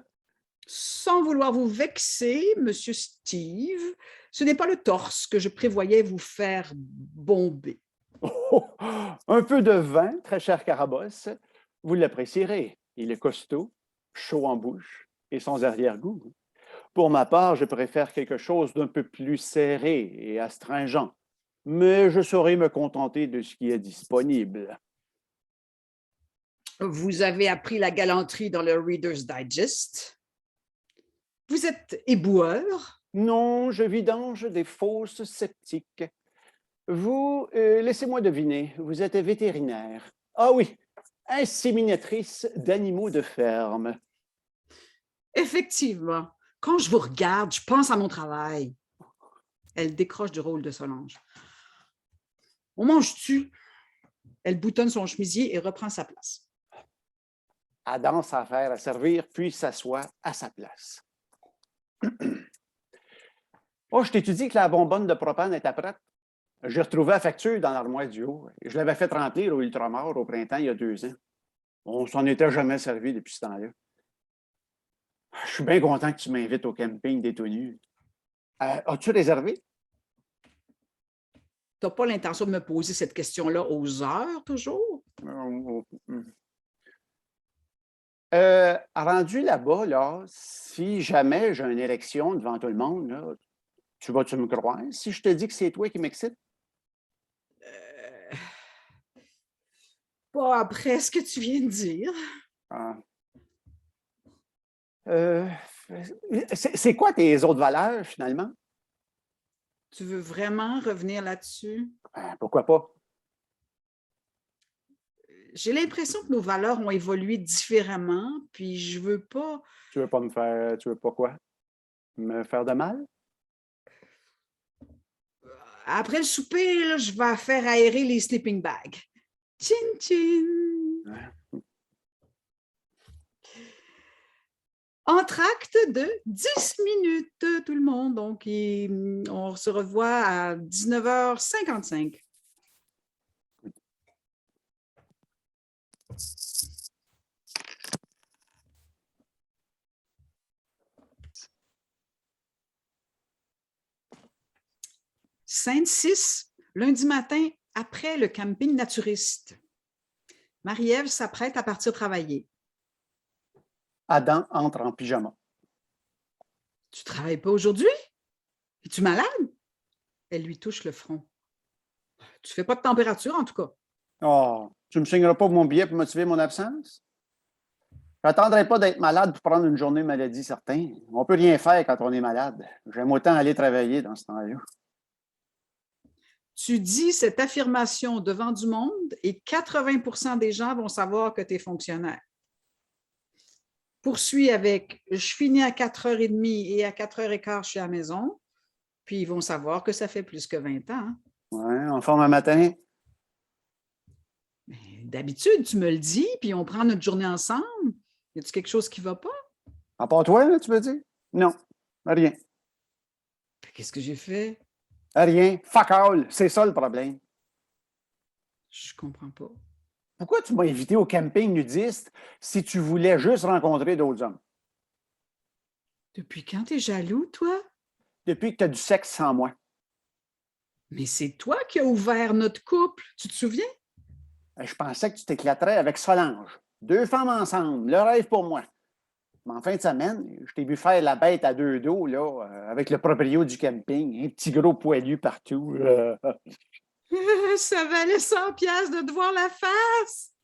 Sans vouloir vous vexer, Monsieur Steve, ce n'est pas le torse que je prévoyais vous faire bomber. Oh, un peu de vin, très cher Carabosse, vous l'apprécierez. Il est costaud, chaud en bouche et sans arrière-goût. Pour ma part, je préfère quelque chose d'un peu plus serré et astringent, mais je saurai me contenter de ce qui est disponible. Vous avez appris la galanterie dans le Reader's Digest. Vous êtes éboueur. Non, je vidange des fausses sceptiques. Vous, laissez-moi deviner, vous êtes vétérinaire. Ah oui, inséminatrice d'animaux de ferme. Effectivement, quand je vous regarde, je pense à mon travail. Elle décroche du rôle de Solange. On mange-tu? Elle boutonne son chemisier et reprend sa place. Adam s'affaire à servir, puis s'assoit à sa place. Oh, je t'ai dit que la bonbonne de propane était prête. J'ai retrouvé la facture dans l'armoire du haut. Je l'avais fait remplir au Ultramar au printemps il y a 2 ans. On s'en était jamais servi depuis ce temps-là. Je suis bien content que tu m'invites au camping des Tout-Nus. As-tu réservé? Tu n'as pas l'intention de me poser cette question-là aux heures, toujours? Rendu là-bas, là, si jamais j'ai une érection devant tout le monde, là, tu vas-tu me croire si je te dis que c'est toi qui m'excite? Pas après ce que tu viens de dire. Ah. C'est quoi tes autres valeurs, finalement? Tu veux vraiment revenir là-dessus? Pourquoi pas? J'ai l'impression que nos valeurs ont évolué différemment, puis je veux pas. Tu veux pas me faire. Tu veux pas quoi? Me faire de mal? Après le souper, là, je vais faire aérer les sleeping bags. Chin chin! Entracte de 10 minutes, tout le monde. Donc, on se revoit à 19h55. Scène 6, lundi matin, après le camping naturiste. Marie-Ève s'apprête à partir travailler. Adam entre en pyjama. Tu ne travailles pas aujourd'hui? Es-tu malade? Elle lui touche le front. Tu ne fais pas de température, en tout cas. Oh, tu ne me signeras pas mon billet pour motiver mon absence? Je n'attendrai pas d'être malade pour prendre une journée de maladie, certain. On ne peut rien faire quand on est malade. J'aime autant aller travailler dans ce temps-là. Tu dis cette affirmation devant du monde et 80% des gens vont savoir que tu es fonctionnaire. Poursuis avec « je finis à 4h30 et à 4h15, je suis à la maison », puis ils vont savoir que ça fait plus que 20 ans. Oui, en forme un matin. D'habitude, tu me le dis, puis on prend notre journée ensemble. Y a-t-il quelque chose qui ne va pas? À part toi, là, tu veux dire? Non, rien. Qu'est-ce que j'ai fait? Rien. Fuck all. C'est ça le problème. Je comprends pas. Pourquoi tu m'as invité au camping nudiste si tu voulais juste rencontrer d'autres hommes? Depuis quand t'es jaloux, toi? Depuis que tu as du sexe sans moi. Mais c'est toi qui as ouvert notre couple, tu te souviens? Je pensais que tu t'éclaterais avec Solange. 2 femmes ensemble, le rêve pour moi. Mais en fin de semaine, je t'ai vu faire la bête à 2 dos, là, avec le proprio du camping, un petit gros poilu partout. Ça valait 100 piastres de te voir la face!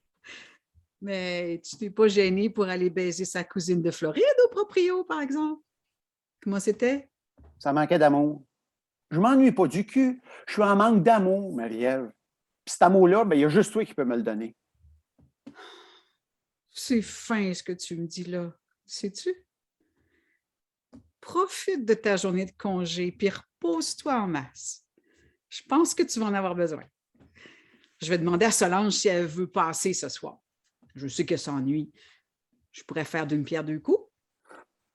Mais tu t'es pas gêné pour aller baiser sa cousine de Floride au proprio, par exemple? Comment c'était? Ça manquait d'amour. Je m'ennuie pas du cul. Je suis en manque d'amour, Marie-Ève. Puis cet amour-là, ben, il y a juste toi qui peux me le donner. C'est fin ce que tu me dis là, sais-tu? Profite de ta journée de congé, puis repose-toi en masse. Je pense que tu vas en avoir besoin. Je vais demander à Solange si elle veut passer ce soir. Je sais qu'elle s'ennuie. Je pourrais faire d'une pierre deux coups.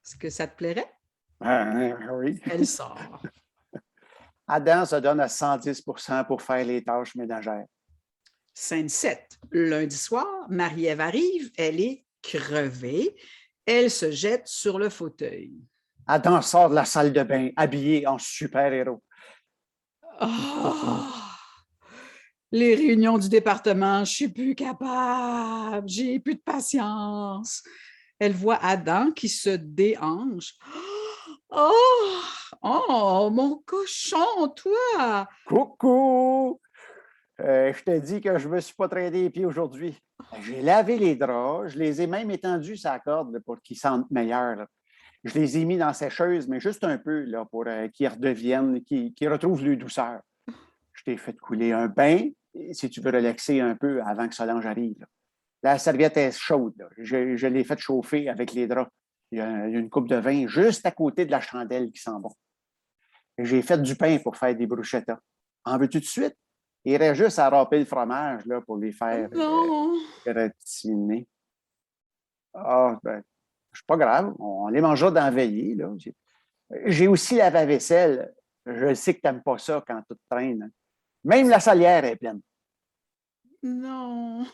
Est-ce que ça te plairait? Oui. Elle sort. Adam se donne à 110 pour faire les tâches ménagères. Scène 7. Lundi soir, Marie-Ève arrive. Elle est crevée. Elle se jette sur le fauteuil. Adam sort de la salle de bain, habillé en super-héros. Oh! Les réunions du département, je suis plus capable, j'ai plus de patience. Elle voit Adam qui se déhanche. Oh, oh, mon cochon, toi! Coucou! Je te dis que je ne me suis pas traîné les pieds aujourd'hui. J'ai lavé les draps, je les ai même étendus sur la corde là, pour qu'ils sentent meilleurs. Là. Je les ai mis dans la sécheuse, mais juste un peu là, pour qu'ils redeviennent, qu'ils retrouvent leur douceur. Je t'ai fait couler un bain, si tu veux relaxer un peu avant que Solange arrive. Là. La serviette est chaude. Là. Je l'ai fait chauffer avec les draps. Il y a une coupe de vin juste à côté de la chandelle qui sent bon. J'ai fait du pain pour faire des bruschettas. En veux-tu de suite? Il irait juste à râper le fromage là, pour les faire Non. gratiner. Ah, ben, c'est pas grave. On les mangera dans la veillée. Là. J'ai aussi la vaisselle. Je sais que tu n'aimes pas ça quand tout traîne. Même la salière est pleine. Non,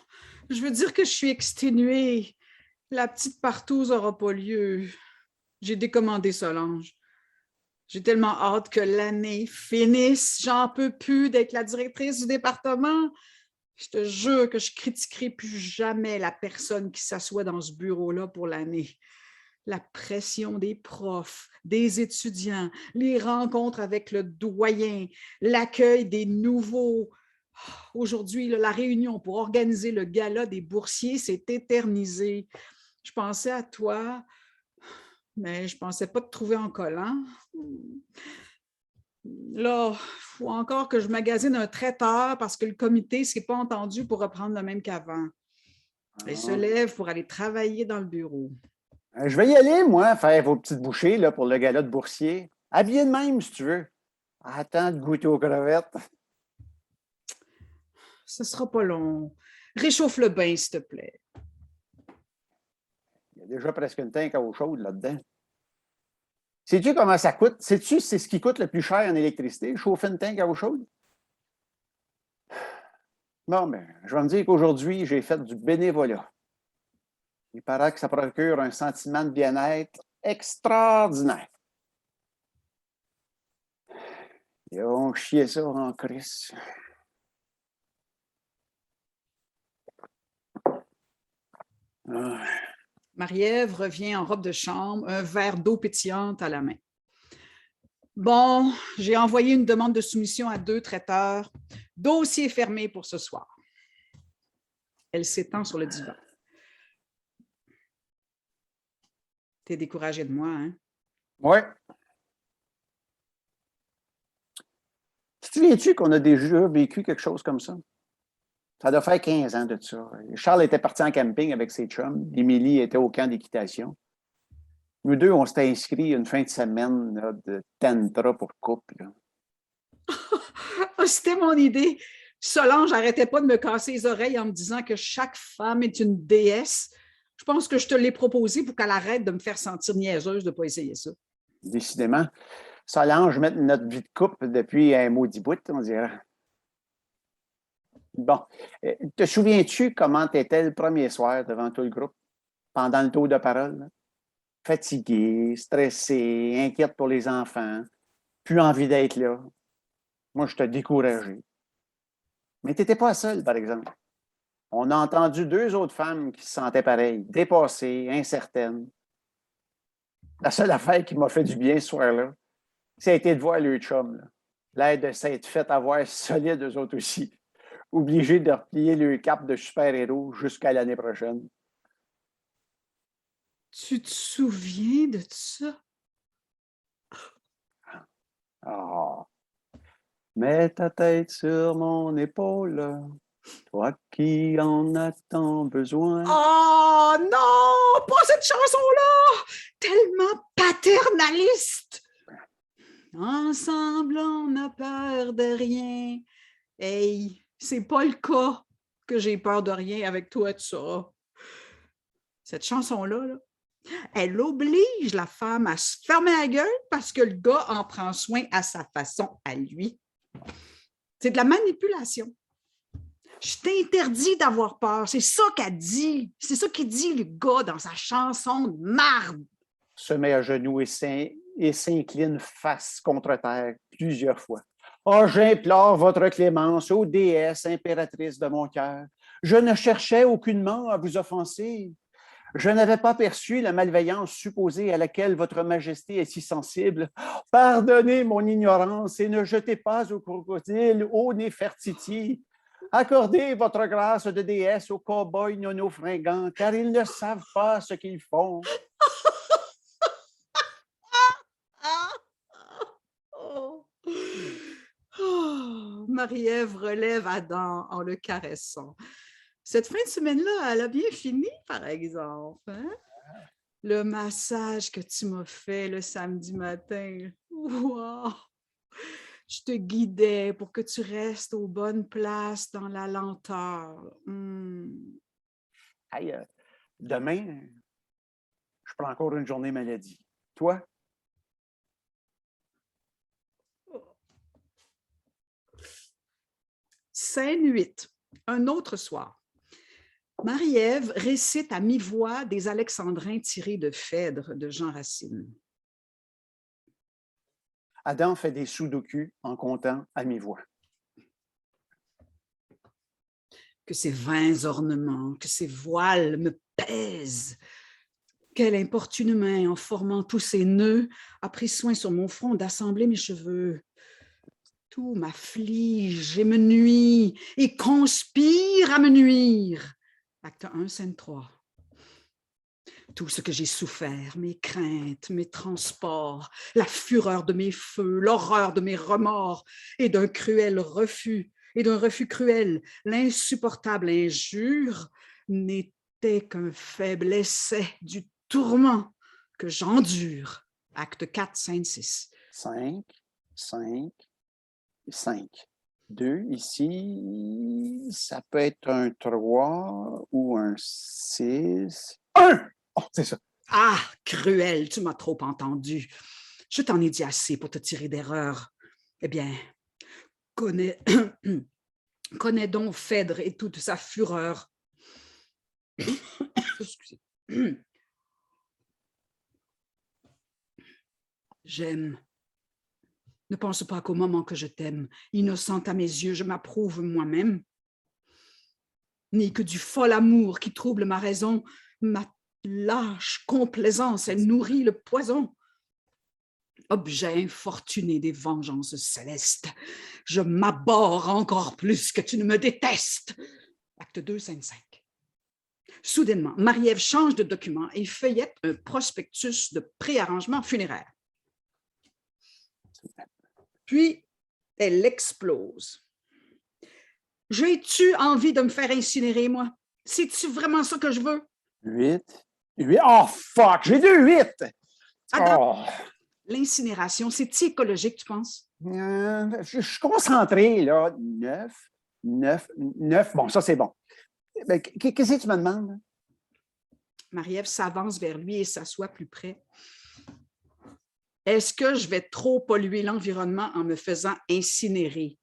je veux dire que je suis exténuée. La petite partouze n'aura pas lieu. J'ai décommandé Solange. J'ai tellement hâte que l'année finisse. J'en peux plus d'être la directrice du département. Je te jure que je critiquerai plus jamais la personne qui s'assoit dans ce bureau-là pour l'année. La pression des profs, des étudiants, les rencontres avec le doyen, l'accueil des nouveaux. Aujourd'hui, la réunion pour organiser le gala des boursiers s'est éternisée. Je pensais à toi, mais je ne pensais pas te trouver en collant. Là, il faut encore que je magasine un traiteur parce que le comité ne s'est pas entendu pour reprendre le même qu'avant. Elle se lève pour aller travailler dans le bureau. Je vais y aller, moi, faire vos petites bouchées là, pour le gala de boursier. Habillé de même, si tu veux. Attends de goûter aux crevettes. Ce ne sera pas long. Réchauffe le bain, s'il te plaît. Il y a déjà presque une tank à eau chaude là-dedans. Sais-tu comment ça coûte? Sais-tu c'est ce qui coûte le plus cher en électricité, chauffer une tank à eau chaude? Bon, ben, je vais me dire qu'aujourd'hui, j'ai fait du bénévolat. Il paraît que ça procure un sentiment de bien-être extraordinaire. Ils ont chié ça en crise. Ah. Marie-Ève revient en robe de chambre, un verre d'eau pétillante à la main. Bon, j'ai envoyé une demande de soumission à 2 traiteurs. Dossier fermé pour ce soir. Elle s'étend sur le divan. T'es découragée de moi, hein? Oui. Te souviens-tu qu'on a déjà vécu quelque chose comme ça? Ça doit faire 15 ans de ça. Charles était parti en camping avec ses chums. Émilie était au camp d'équitation. Nous deux, on s'était inscrits une fin de semaine là, de tantra pour couple. C'était mon idée. Solange n'arrêtait pas de me casser les oreilles en me disant que chaque femme est une déesse. Je pense que je te l'ai proposé pour qu'elle arrête de me faire sentir niaiseuse de ne pas essayer ça. Décidément. Solange met notre vie de couple depuis un maudit bout, on dirait. Bon. Te souviens-tu comment tu étais le premier soir devant tout le groupe, pendant le tour de parole? Là? Fatigué, stressé, inquiète pour les enfants, plus envie d'être là. Moi, je t'ai découragé. Mais tu n'étais pas seule, par exemple. On a entendu 2 autres femmes qui se sentaient pareilles, dépassées, incertaines. La seule affaire qui m'a fait du bien ce soir-là, ça a été de voir le chum. L'aide de s'être fait avoir solide, eux autres aussi. Obligés de replier le cap de super-héros jusqu'à l'année prochaine. Tu te souviens de ça? Oh. Mets ta tête sur mon épaule, toi qui en as tant besoin. Oh non, pas cette chanson-là! Tellement paternaliste! Ensemble, on n'a peur de rien. Hey, C'est pas le cas que j'ai peur de rien avec toi, tu sauras. Cette chanson-là, là, elle oblige la femme à se fermer la gueule parce que le gars en prend soin à sa façon, à lui. C'est de la manipulation. Je t'interdis d'avoir peur. C'est ça qu'elle dit. C'est ça qu'il dit, le gars, dans sa chanson de marde. Se met à genoux et s'incline face contre terre plusieurs fois. Oh, j'implore votre clémence, ô déesse impératrice de mon cœur. Je ne cherchais aucunement à vous offenser. Je n'avais pas perçu la malveillance supposée à laquelle votre majesté est si sensible. Pardonnez mon ignorance et ne jetez pas au crocodile, ô Néfertiti. Accordez votre grâce de déesse aux cow-boys nono fringants, car ils ne savent pas ce qu'ils font. Oh. Oh. Marie-Ève relève Adam en le caressant. Cette fin de semaine-là, elle a bien fini, par exemple. Hein? Le massage que tu m'as fait le samedi matin. Wow! Je te guidais pour que tu restes aux bonnes places dans la lenteur. Hey, demain, je prends encore une journée maladie. Toi? Scène 8. Un autre soir. Marie-Ève récite à mi-voix des alexandrins tirés de Phèdre de Jean Racine. Adam fait des sudoku en comptant à mi-voix. Que ces vains ornements, que ces voiles me pèsent. Quelle importune main, en formant tous ces nœuds, a pris soin sur mon front d'assembler mes cheveux. Tout m'afflige et me nuit, et conspire à me nuire. Acte 1, scène 3. Tout ce que j'ai souffert, mes craintes, mes transports, la fureur de mes feux, l'horreur de mes remords, et d'un cruel refus, et d'un refus cruel, l'insupportable injure, n'était qu'un faible essai du tourment que j'endure. Acte 4, scène 6. 5, 5, 5. 2, ici, ça peut être un 3 ou un 6. 1! Oh, c'est ça. Ah, cruel, tu m'as trop entendu. Je t'en ai dit assez pour te tirer d'erreur. Eh bien, connais donc Phèdre et toute sa fureur. Excusez. J'aime. Ne pense pas qu'au moment que je t'aime, innocente à mes yeux, je m'approuve moi-même, ni que du fol amour qui trouble ma raison, ma lâche complaisance, elle nourrit le poison. Objet infortuné des vengeances célestes, je m'abhorre encore plus que tu ne me détestes. Acte 2, scène 5. Soudainement, Marie-Ève change de document et feuillette un prospectus de préarrangement funéraire. Puis, elle explose. J'ai-tu envie de me faire incinérer, moi? C'est-tu vraiment ça que je veux? 8. 8. Oh, fuck! J'ai dit 8! Attends. Oh. L'incinération, c'est écologique, tu penses? Je suis concentré, là. 9, 9, 9. Bon, ça, c'est bon. Qu'est-ce que tu me demandes? Marie-Ève s'avance vers lui et s'assoit plus près. Est-ce que je vais trop polluer l'environnement en me faisant incinérer?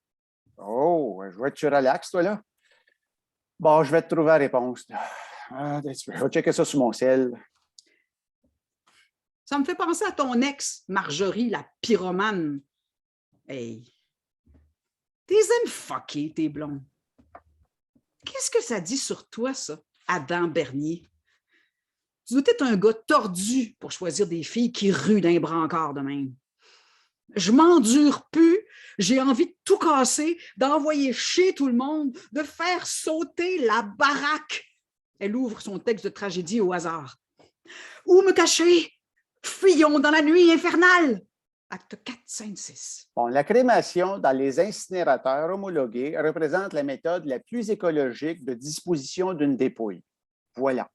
Oh, je vois que tu relaxes, toi, là. Bon, je vais te trouver la réponse. Je vais checker ça sur mon cell. Ça me fait penser à ton ex, Marjorie, la pyromane. Hey, t'es aimes fucker, tes blondes. Qu'est-ce que ça dit sur toi, ça, Adam Bernier? Tu dois être un gars tordu pour choisir des filles qui ruent d'un brancard de même. Je m'endure plus, j'ai envie de tout casser, d'envoyer chier tout le monde, de faire sauter la baraque. Elle ouvre son texte de tragédie au hasard. Où me cacher? Fuyons dans la nuit infernale. Acte 4, scène 6. Bon, la crémation dans les incinérateurs homologués représente la méthode la plus écologique de disposition d'une dépouille. Voilà.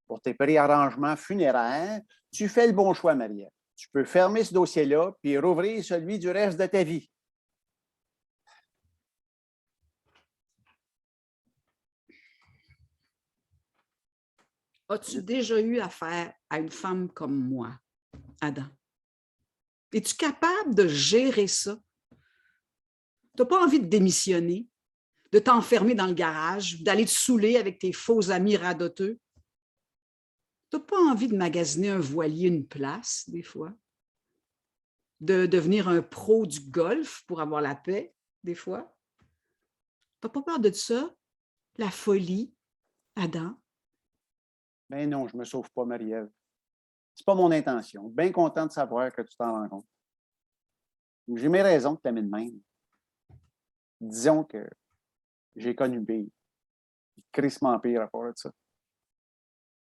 Pour tes préarrangements funéraires, tu fais le bon choix, Marie-Ève. Tu peux fermer ce dossier-là puis rouvrir celui du reste de ta vie. As-tu déjà eu affaire à une femme comme moi, Adam? Es-tu capable de gérer ça? Tu n'as pas envie de démissionner, de t'enfermer dans le garage, d'aller te saouler avec tes faux amis radoteux? Tu n'as pas envie de magasiner un voilier, une place, des fois? De devenir un pro du golf pour avoir la paix, des fois? Tu n'as pas peur de ça? La folie, Adam? Ben non, je ne me sauve pas, Marie-Ève. C'est pas mon intention. Bien content de savoir que tu t'en rends compte. J'ai mes raisons de t'aimer de même. Disons que j'ai connu pire. Crissement pire à part de ça.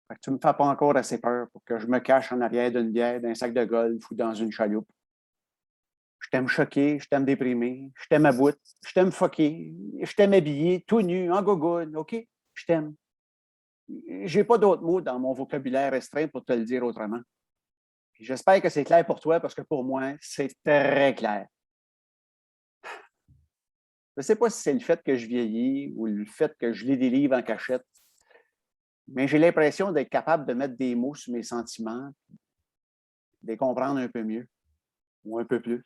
Fait que tu ne me fais pas encore assez peur pour que je me cache en arrière d'une bière, d'un sac de golf ou dans une chaloupe. Je t'aime choqué, je t'aime déprimé, je t'aime à bout, je t'aime fucké, je t'aime habillé, tout nu, en gogoune, OK? Je t'aime. J'ai pas d'autres mots dans mon vocabulaire restreint pour te le dire autrement. J'espère que c'est clair pour toi parce que pour moi, c'est très clair. Je ne sais pas si c'est le fait que je vieillis ou le fait que je lis des livres en cachette, mais j'ai l'impression d'être capable de mettre des mots sur mes sentiments, de les comprendre un peu mieux ou un peu plus.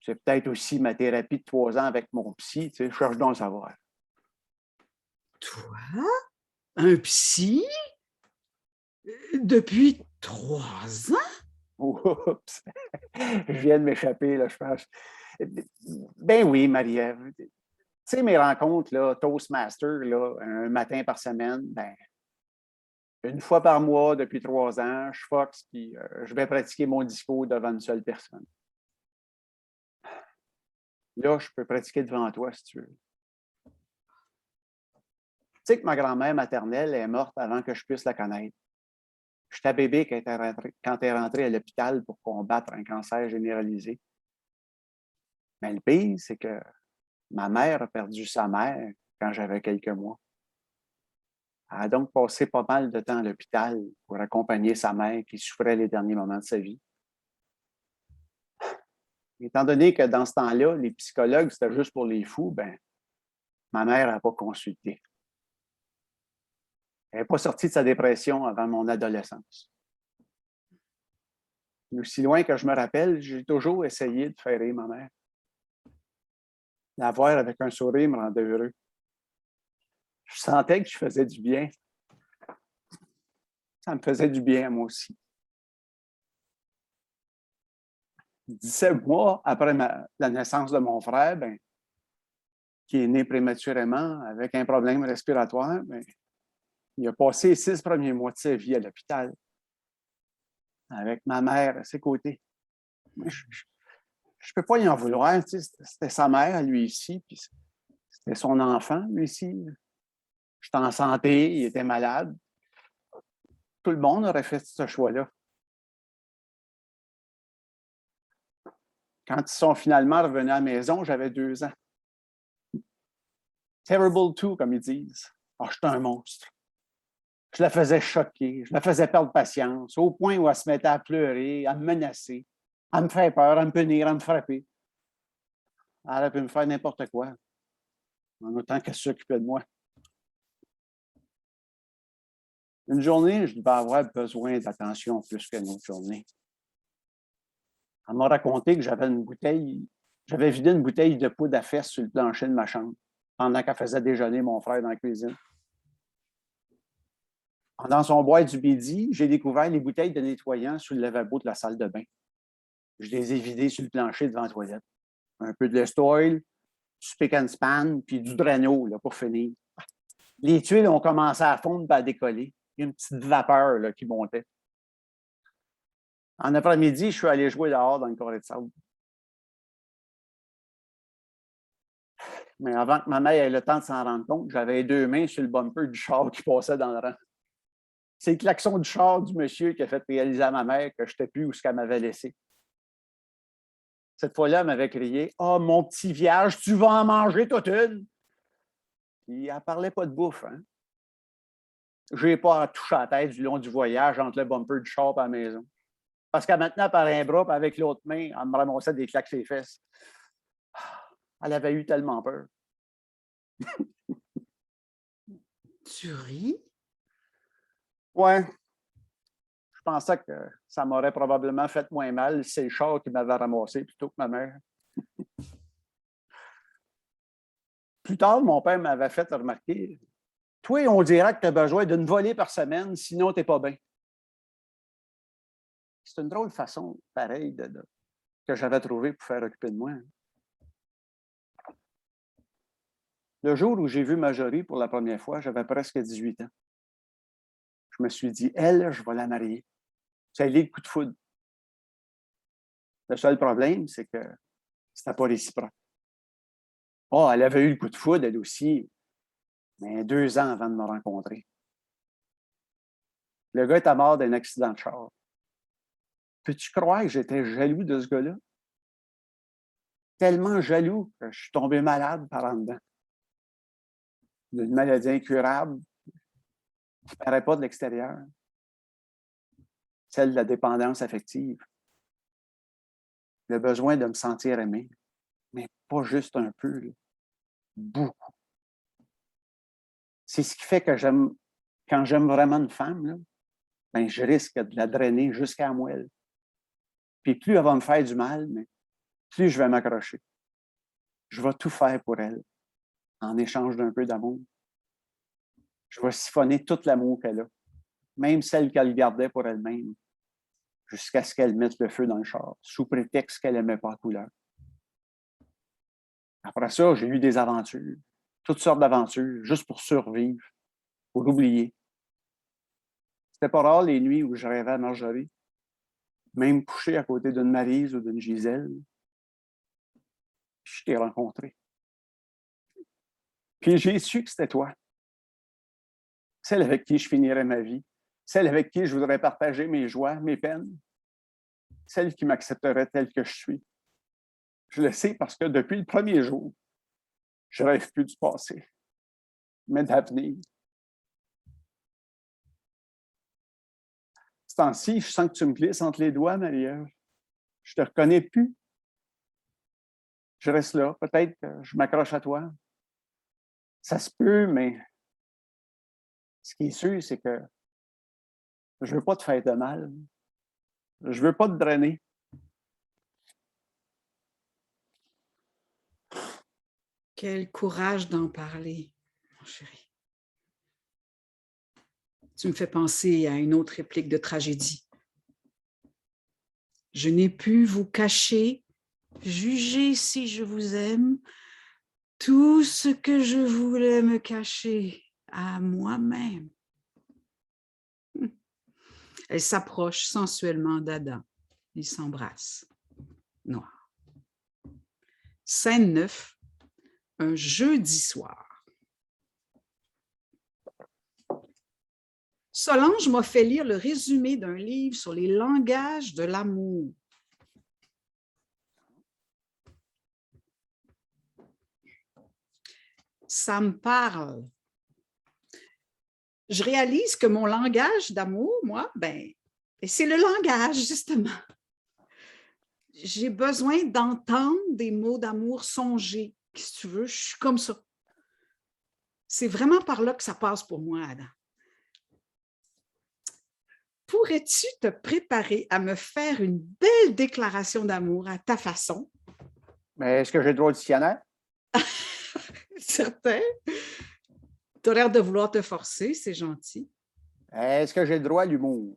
C'est peut-être aussi ma thérapie de 3 ans avec mon psy, tu sais, je cherche donc le savoir. Toi? Un psy? Depuis 3 ans? Oups! Je viens de m'échapper, là, je pense. Ben oui, Marie-Ève. Tu sais, mes rencontres, là, Toastmaster, là, un matin par semaine, ben, une fois par mois, depuis 3 ans, je foxe, puis je vais pratiquer mon discours devant une seule personne. Là, je peux pratiquer devant toi, si tu veux. Tu sais que ma grand-mère maternelle est morte avant que je puisse la connaître. J'étais bébé quand elle est rentrée à l'hôpital pour combattre un cancer généralisé. Mais le pire, c'est que ma mère a perdu sa mère quand j'avais quelques mois. Elle a donc passé pas mal de temps à l'hôpital pour accompagner sa mère qui souffrait les derniers moments de sa vie. Étant donné que dans ce temps-là, les psychologues, c'était juste pour les fous, ben, ma mère n'a pas consulté. Elle n'est pas sortie de sa dépression avant mon adolescence. Aussi loin que je me rappelle, j'ai toujours essayé de faire rire ma mère. La voir avec un sourire me rendait heureux. Je sentais que je faisais du bien. Ça me faisait du bien à moi aussi. 17 mois après la naissance de mon frère, ben, qui est né prématurément avec un problème respiratoire, ben, il a passé les 6 premiers mois de sa vie à l'hôpital avec ma mère à ses côtés. Je ne peux pas y en vouloir. Tu sais, c'était sa mère, lui ici, puis c'était son enfant, lui ici. J'étais en santé, il était malade. Tout le monde aurait fait ce choix-là. Quand ils sont finalement revenus à la maison, j'avais 2 ans. Terrible two, comme ils disent. Ah, j'étais un monstre. Je la faisais choquer, je la faisais perdre patience, au point où elle se mettait à pleurer, à me menacer, à me faire peur, à me punir, à me frapper. Elle aurait pu me faire n'importe quoi, en autant qu'elle s'occupait de moi. Une journée, je devais avoir besoin d'attention plus qu'une autre journée. Elle m'a raconté que j'avais vidé une bouteille de poudre à fesses sur le plancher de ma chambre pendant qu'elle faisait déjeuner mon frère dans la cuisine. Dans son boîte du midi, j'ai découvert les bouteilles de nettoyant sur le lavabo de la salle de bain. Je les ai vidées sur le plancher devant la toilette. Un peu de Lest-Oil, du spick and span, puis du Drano là, pour finir. Les tuiles ont commencé à fondre et à décoller. Il y a une petite vapeur là, qui montait. En après-midi, je suis allé jouer dehors dans le carré de sable. Mais avant que ma mère ait le temps de s'en rendre compte, j'avais 2 mains sur le bumper du char qui passait dans le rang. C'est le klaxon du char du monsieur qui a fait réaliser à ma mère que je n'étais plus où ce qu'elle m'avait laissé. Cette fois-là, elle m'avait crié « Oh, mon petit vierge, tu vas en manger toute une! » Puis elle ne parlait pas de bouffe. Hein? Je n'ai pas à toucher la tête du long du voyage entre le bumper du char et la maison. Parce qu'elle maintenant, par un bras, avec l'autre main, elle me ramassait des claques sur les fesses. Elle avait eu tellement peur. Tu ris? Ouais, je pensais que ça m'aurait probablement fait moins mal si c'est le char qui m'avait ramassé plutôt que ma mère. Plus tard, mon père m'avait fait remarquer, toi, on dirait que tu as besoin d'une volée par semaine, sinon tu n'es pas bien. C'est une drôle de façon, pareil, que j'avais trouvé pour faire occuper de moi. Le jour où j'ai vu Marjorie pour la première fois, j'avais presque 18 ans. Je me suis dit, elle, je vais la marier. Ça a été le coup de foudre. Le seul problème, c'est que c'était pas réciproque. Oh, elle avait eu le coup de foudre, elle aussi, mais 2 ans avant de me rencontrer. Le gars était mort d'un accident de char. Peux-tu croire que j'étais jaloux de ce gars-là? Tellement jaloux que je suis tombé malade par en dedans. D'une maladie incurable qui ne paraît pas de l'extérieur. Celle de la dépendance affective. Le besoin de me sentir aimé. Mais pas juste un peu, là. Beaucoup. C'est ce qui fait que quand j'aime vraiment une femme, là, ben, je risque de la drainer jusqu'à la moelle. Puis plus elle va me faire du mal, mais plus je vais m'accrocher. Je vais tout faire pour elle, en échange d'un peu d'amour. Je vais siphonner tout l'amour qu'elle a, même celle qu'elle gardait pour elle-même, jusqu'à ce qu'elle mette le feu dans le char, sous prétexte qu'elle n'aimait pas la couleur. Après ça, j'ai eu des aventures, toutes sortes d'aventures, juste pour survivre, pour oublier. C'était pas rare les nuits où je rêvais à Marjorie, même couché à côté d'une Maryse ou d'une Gisèle. Puis je t'ai rencontré. Puis j'ai su que c'était toi, celle avec qui je finirais ma vie, celle avec qui je voudrais partager mes joies, mes peines, celle qui m'accepterait tel que je suis. Je le sais parce que depuis le premier jour, je ne rêve plus du passé, mais d'avenir. Ce temps-ci, je sens que tu me glisses entre les doigts, Marie-Ève. Je ne te reconnais plus. Je reste là. Peut-être que je m'accroche à toi. Ça se peut, mais ce qui est sûr, c'est que je ne veux pas te faire de mal. Je ne veux pas te drainer. Quel courage d'en parler, mon chéri. Tu me fais penser à une autre réplique de tragédie. Je n'ai pu vous cacher, juger si je vous aime, tout ce que je voulais me cacher à moi-même. Elle s'approche sensuellement d'Adam. Ils s'embrassent. Noir. Scène 9, un jeudi soir. Solange m'a fait lire le résumé d'un livre sur les langages de l'amour. Ça me parle. Je réalise que mon langage d'amour, moi, c'est le langage, justement. J'ai besoin d'entendre des mots d'amour songés. Si tu veux, je suis comme ça. C'est vraiment par là que ça passe pour moi, Adam. Pourrais-tu te préparer à me faire une belle déclaration d'amour à ta façon? Mais est-ce que j'ai le droit au dictionnaire? Certain. Tu as l'air de vouloir te forcer, c'est gentil. Est-ce que j'ai le droit à l'humour?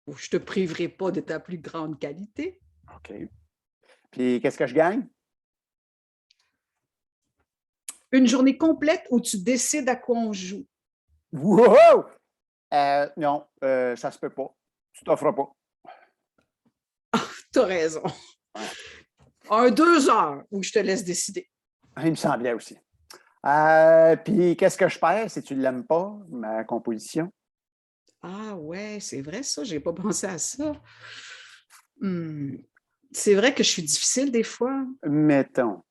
Je ne te priverai pas de ta plus grande qualité. OK. Puis qu'est-ce que je gagne? Une journée complète où tu décides à quoi on joue. Wow! Non, ça se peut pas. Tu t'offres pas. Tu as raison. Ouais. 2 heures où je te laisse décider. Il me semblait aussi. Puis qu'est-ce que je perds si tu ne l'aimes pas, ma composition? Ah ouais, c'est vrai ça, je n'ai pas pensé à ça. C'est vrai que je suis difficile des fois. Mettons.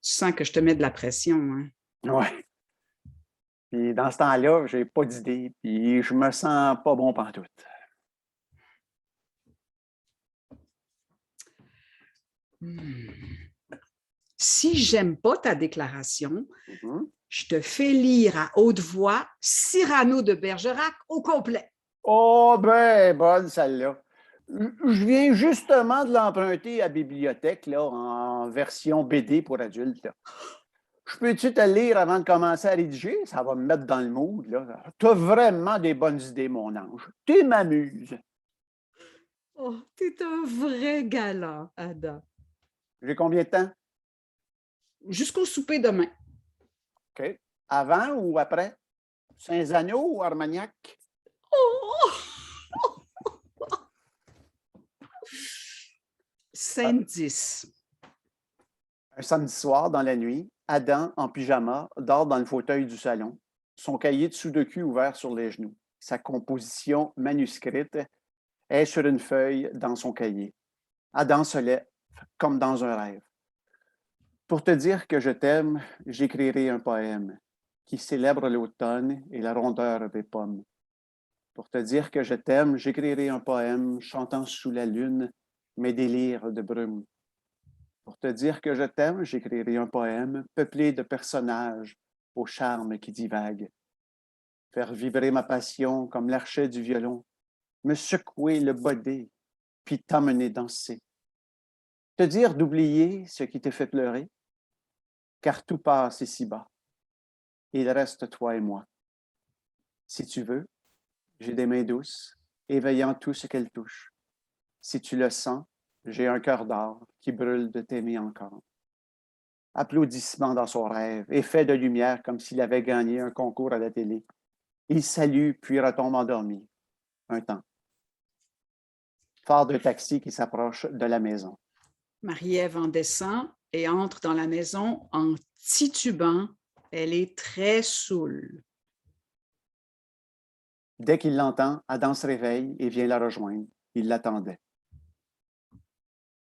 Tu sens que je te mets de la pression, hein? Ouais. Puis dans ce temps-là, j'ai pas d'idée, puis je me sens pas bon pantoute. Si j'aime pas ta déclaration, je te fais lire à haute voix Cyrano de Bergerac au complet. Oh, ben, bonne celle-là. Je viens justement de l'emprunter à la bibliothèque, là, en version BD pour adultes, là. Je peux-tu te le lire avant de commencer à rédiger? Ça va me mettre dans le mood, là. Tu as vraiment des bonnes idées, mon ange. Tu m'amuses. Oh, t'es un vrai galant, Adam. J'ai combien de temps? Jusqu'au souper demain. OK. Avant ou après? Saint-Agneau ou Armagnac? Oh! Ah, Scène 10. un samedi soir, dans la nuit, Adam, en pyjama, dort dans le fauteuil du salon, son cahier de sudoku ouvert sur les genoux. Sa composition manuscrite est sur une feuille dans son cahier. Adam se lève comme dans un rêve. Pour te dire que je t'aime, j'écrirai un poème qui célèbre l'automne et la rondeur des pommes. Pour te dire que je t'aime, j'écrirai un poème chantant sous la lune mes délires de brume. Pour te dire que je t'aime, j'écrirai un poème peuplé de personnages au charme qui divague. Faire vibrer ma passion comme l'archet du violon, me secouer le bodé, puis t'emmener danser. Te dire d'oublier ce qui te fait pleurer, car tout passe ici-bas. Il reste toi et moi. Si tu veux, j'ai des mains douces, éveillant tout ce qu'elles touchent. Si tu le sens, j'ai un cœur d'or qui brûle de t'aimer encore. Applaudissements dans son rêve, effet de lumière comme s'il avait gagné un concours à la télé. Il salue, puis retombe endormi. Un temps. Phare de taxi qui s'approche de la maison. Marie-Ève en descend et entre dans la maison en titubant. Elle est très saoule. Dès qu'il l'entend, Adam se réveille et vient la rejoindre. Il l'attendait.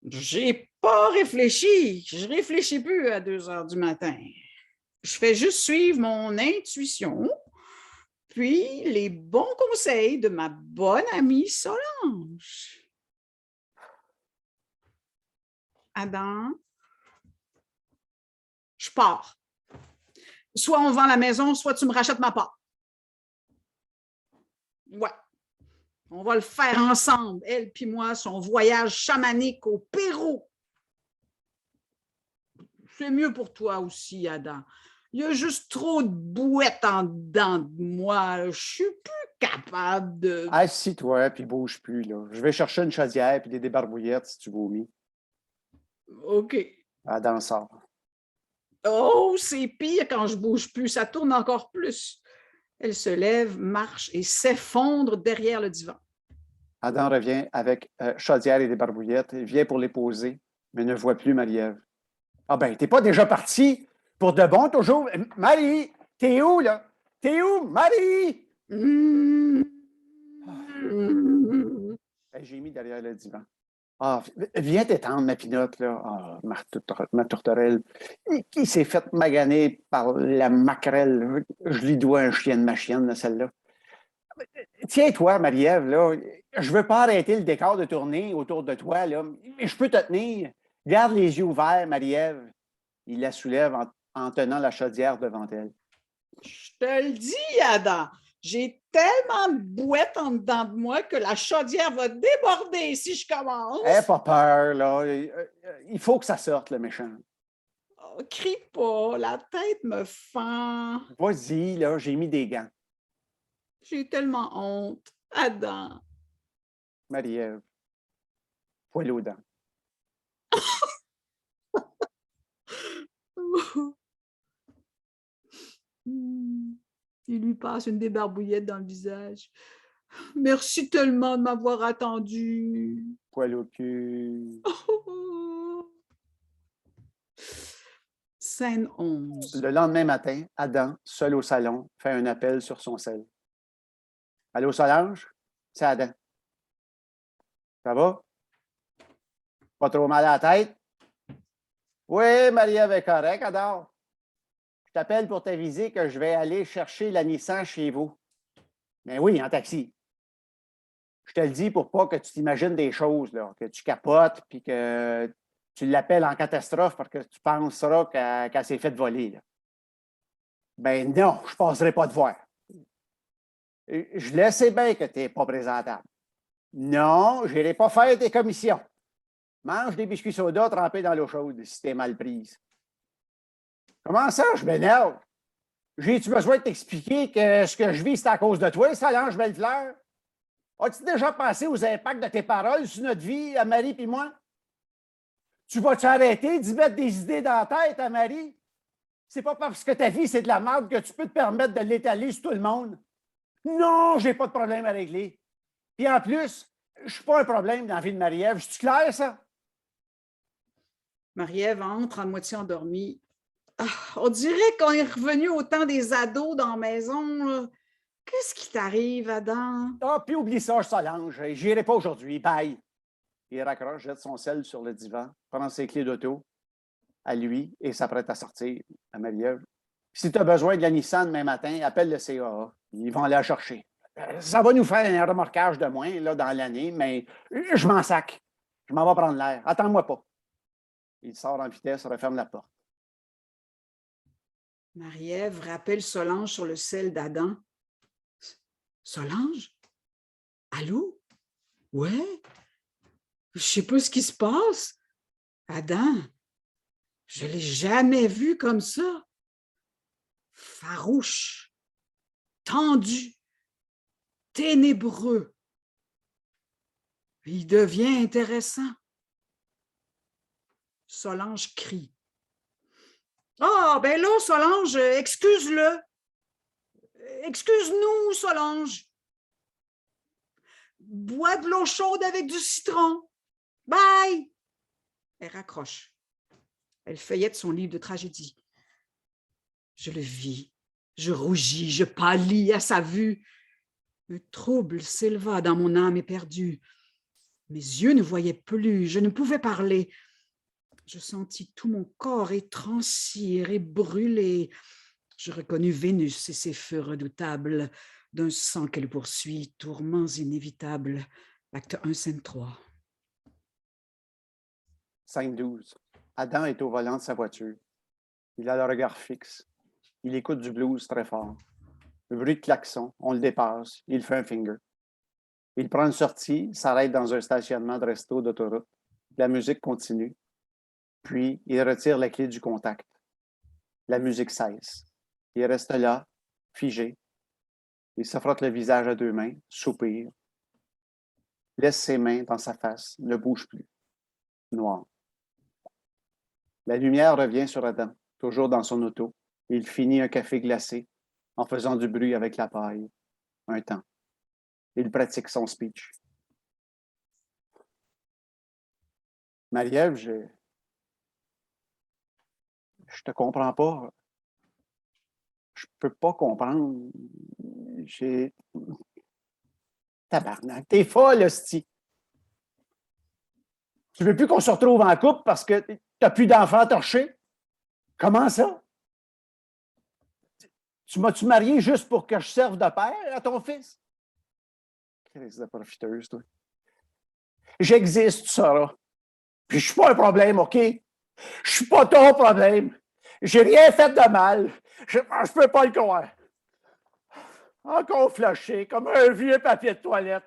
J'ai pas réfléchi. Je réfléchis plus à 2 heures du matin. Je fais juste suivre mon intuition, puis les bons conseils de ma bonne amie Solange. Adam, je pars. Soit on vend la maison, soit tu me rachètes ma part. Ouais. On va le faire ensemble, elle puis moi, son voyage chamanique au Pérou. C'est mieux pour toi aussi, Adam. Il y a juste trop de bouettes en dedans de moi. Je suis plus capable de... Assis-toi, puis bouge plus, là. Je vais chercher une chaudière puis des débarbouillettes si tu vomis. OK. Adam sort. Oh, c'est pire quand je bouge plus. Ça tourne encore plus. Elle se lève, marche et s'effondre derrière le divan. Adam revient avec chaudière et débarbouillettes. Il vient pour les poser, mais ne voit plus Marie-Ève. Ah ben, t'es pas déjà parti pour de bon toujours? Marie, t'es où, là? T'es où, Marie? Mmh. J'ai mis derrière le divan. Ah, viens t'étendre, ma pinotte, là. Ah, ma tourterelle. Qui s'est fait maganer par la maquerelle? Je lui dois un chien de ma chienne, là, celle-là. Tiens-toi, Marie-Ève, là. Je veux pas arrêter le décor de tourner autour de toi, là. Mais je peux te tenir. Garde les yeux ouverts, Marie-Ève. Il la soulève en tenant la chaudière devant elle. Je te le dis, Adam, j'ai tellement de bouettes en dedans de moi que la chaudière va déborder si je commence. Aie pas peur, là. Il faut que ça sorte, le méchant. Oh, crie pas, la tête me fend. Vas-y, là, j'ai mis des gants. J'ai tellement honte, Adam. Marie-Ève, poil aux dents. Il lui passe une débarbouillette dans le visage. Merci tellement de m'avoir attendu. Poil au cul. Scène 11. Le lendemain matin, Adam, seul au salon, fait un appel sur son sel. Allô, Solange? C'est Adam. Ça va? Pas trop mal à la tête? Oui, Marie-Ève est correcte, Adam. Je t'appelle pour t'aviser que je vais aller chercher la Nissan chez vous. Mais oui, en taxi. Je te le dis pour pas que tu t'imagines des choses, là, que tu capotes puis que tu l'appelles en catastrophe parce que tu penseras qu'elle s'est faite voler, là. Ben non, je ne passerai pas de voir. Je le sais bien que tu n'es pas présentable. Non, je n'irai pas faire tes commissions. Mange des biscuits soda trempés dans l'eau chaude si t'es mal prise. Comment ça, je m'énerve? J'ai-tu besoin de t'expliquer que ce que je vis, c'est à cause de toi, Solange Bellefleur? As-tu déjà pensé aux impacts de tes paroles sur notre vie, à Marie et moi? Tu vas-tu arrêter d'y mettre des idées dans la tête à Marie? C'est pas parce que ta vie, c'est de la merde que tu peux te permettre de l'étaler sur tout le monde. Non, j'ai pas de problème à régler. Puis en plus, je suis pas un problème dans la vie de Marie-Ève. C'est clair, ça? Marie-Ève entre à moitié endormie. Ah, on dirait qu'on est revenu au temps des ados dans la maison. Là. Qu'est-ce qui t'arrive, Adam? Ah, puis oublie ça, Solange. J'irai pas aujourd'hui. Bye. Il raccroche, jette son sel sur le divan, prend ses clés d'auto à lui et s'apprête à sortir à Marie-Ève. Si tu as besoin de la Nissan demain matin, appelle le CAA. Ils vont aller la chercher. Ça va nous faire un remorquage de moins là, dans l'année, mais je m'en sac. Je m'en vais prendre l'air. Attends-moi pas. Il sort en vitesse, referme la porte. Marie-Ève rappelle Solange sur le sel d'Adam. Solange? Allô? Ouais? Je sais pas ce qui se passe. Adam, je l'ai jamais vu comme ça. Farouche, tendu, ténébreux. Il devient intéressant. Solange crie. Ah, ben là, Solange, excuse-le. Excuse-nous, Solange. Bois de l'eau chaude avec du citron. Bye! Elle raccroche. Elle feuillette son livre de tragédie. Je le vis. Je rougis, je pâlis à sa vue. Un trouble s'éleva dans mon âme éperdue. Mes yeux ne voyaient plus, je ne pouvais parler. Je sentis tout mon corps étrancir et brûler. Je reconnus Vénus et ses feux redoutables, d'un sang qu'elle poursuit, tourments inévitables. Acte 1, scène 3. Scène 12. Adam est au volant de sa voiture. Il a le regard fixe. Il écoute du blues très fort. Le bruit de klaxon, on le dépasse. Il fait un finger. Il prend une sortie, s'arrête dans un stationnement de resto d'autoroute. La musique continue. Puis, il retire la clé du contact. La musique cesse. Il reste là, figé. Il se frotte le visage à deux mains, soupire. Laisse ses mains dans sa face, ne bouge plus. Noir. La lumière revient sur Adam, toujours dans son auto. Il finit un café glacé en faisant du bruit avec la paille. Un temps. Il pratique son speech. Marie-Ève, je te comprends pas. Je peux pas comprendre. J'ai... Tabarnak, t'es folle, hostie. Tu veux plus qu'on se retrouve en couple parce que t'as plus d'enfants torchés? Comment ça? Tu m'as-tu marié juste pour que je serve de père à ton fils? Crise de profiteuse, toi. J'existe, tu sauras. Puis je suis pas un problème, OK? Je suis pas ton problème. J'ai rien fait de mal. Je peux pas le croire. Encore flashé, comme un vieux papier de toilette.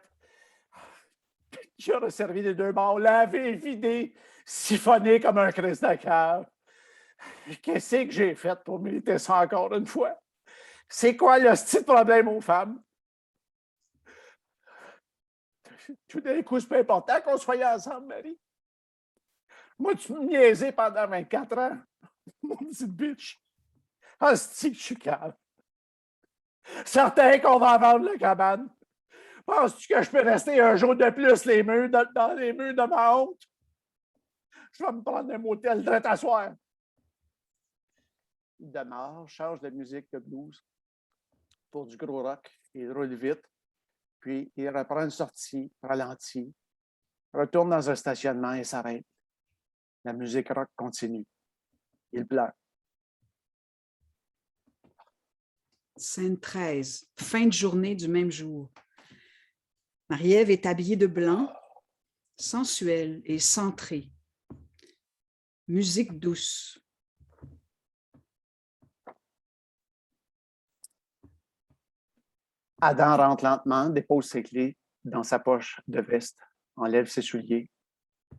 J'aurais servi les deux bords, lavé, vidé, siphonné comme un Christ de cave. Qu'est-ce que j'ai fait pour mériter ça encore une fois? C'est quoi le style problème aux femmes? Tout d'un coup, c'est pas important qu'on soit ensemble, Marie. Moi, tu me niaisais pendant 24 ans. Mon petit bitch. Ah, c'est que je suis calme. Certain qu'on va vendre la cabane. Penses-tu que je peux rester un jour de plus dans les murs de ma honte? Je vais me prendre un motel de t'asseoir. Il demeure, change de musique de blues pour du gros rock. Il roule vite. Puis il reprend une sortie, ralentit, retourne dans un stationnement et s'arrête. La musique rock continue. Il pleure. Scène 13, fin de journée du même jour. Marie-Ève est habillée de blanc, sensuelle et centrée. Musique douce. Adam rentre lentement, dépose ses clés dans sa poche de veste, enlève ses souliers.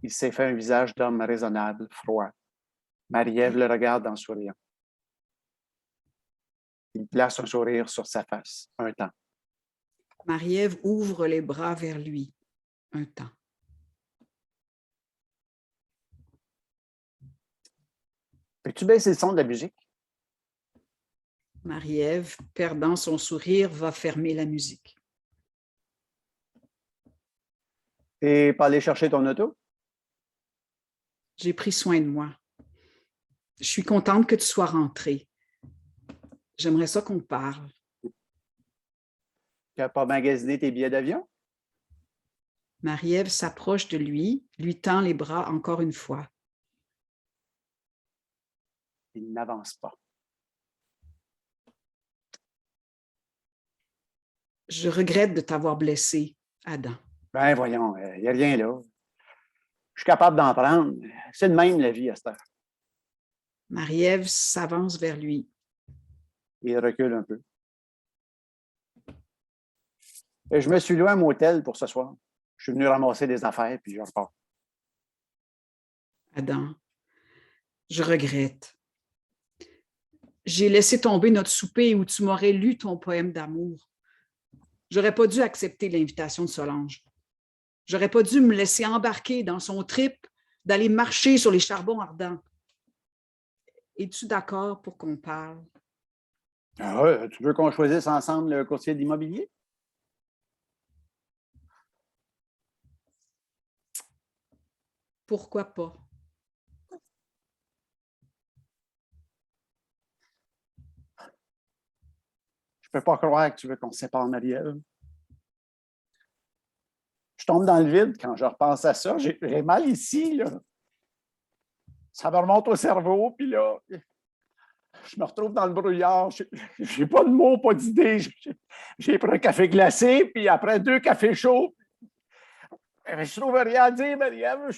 Il s'est fait un visage d'homme raisonnable, froid. Marie-Ève le regarde en souriant. Il place un sourire sur sa face, un temps. Marie-Ève ouvre les bras vers lui, un temps. Peux-tu baisser le son de la musique? Marie-Ève, perdant son sourire, va fermer la musique. T'es pas allé chercher ton auto? J'ai pris soin de moi. Je suis contente que tu sois rentrée. J'aimerais ça qu'on parle. Tu n'as pas magasiné tes billets d'avion? Marie-Ève s'approche de lui tend les bras encore une fois. Il n'avance pas. Je regrette de t'avoir blessé, Adam. Ben voyons, il n'y a rien là. Je suis capable d'en prendre. C'est de même la vie à cette heure. Marie-Ève s'avance vers lui. Il recule un peu. Et je me suis loué un motel pour ce soir. Je suis venu ramasser des affaires, puis je repars. Adam, je regrette. J'ai laissé tomber notre souper où tu m'aurais lu ton poème d'amour. J'aurais pas dû accepter l'invitation de Solange. J'aurais pas dû me laisser embarquer dans son trip d'aller marcher sur les charbons ardents. Es-tu d'accord pour qu'on parle? Ah ouais, tu veux qu'on choisisse ensemble le courtier d'immobilier? Pourquoi pas? Je peux pas croire que tu veux qu'on se sépare, Marie-Ève. Je tombe dans le vide quand je repense à ça. J'ai mal ici, là. Ça me remonte au cerveau, puis là, je me retrouve dans le brouillard. J'ai pas de mots, pas d'idées. J'ai pris un café glacé, puis après 2 cafés chauds. Je trouve rien à dire, Marie-Ève.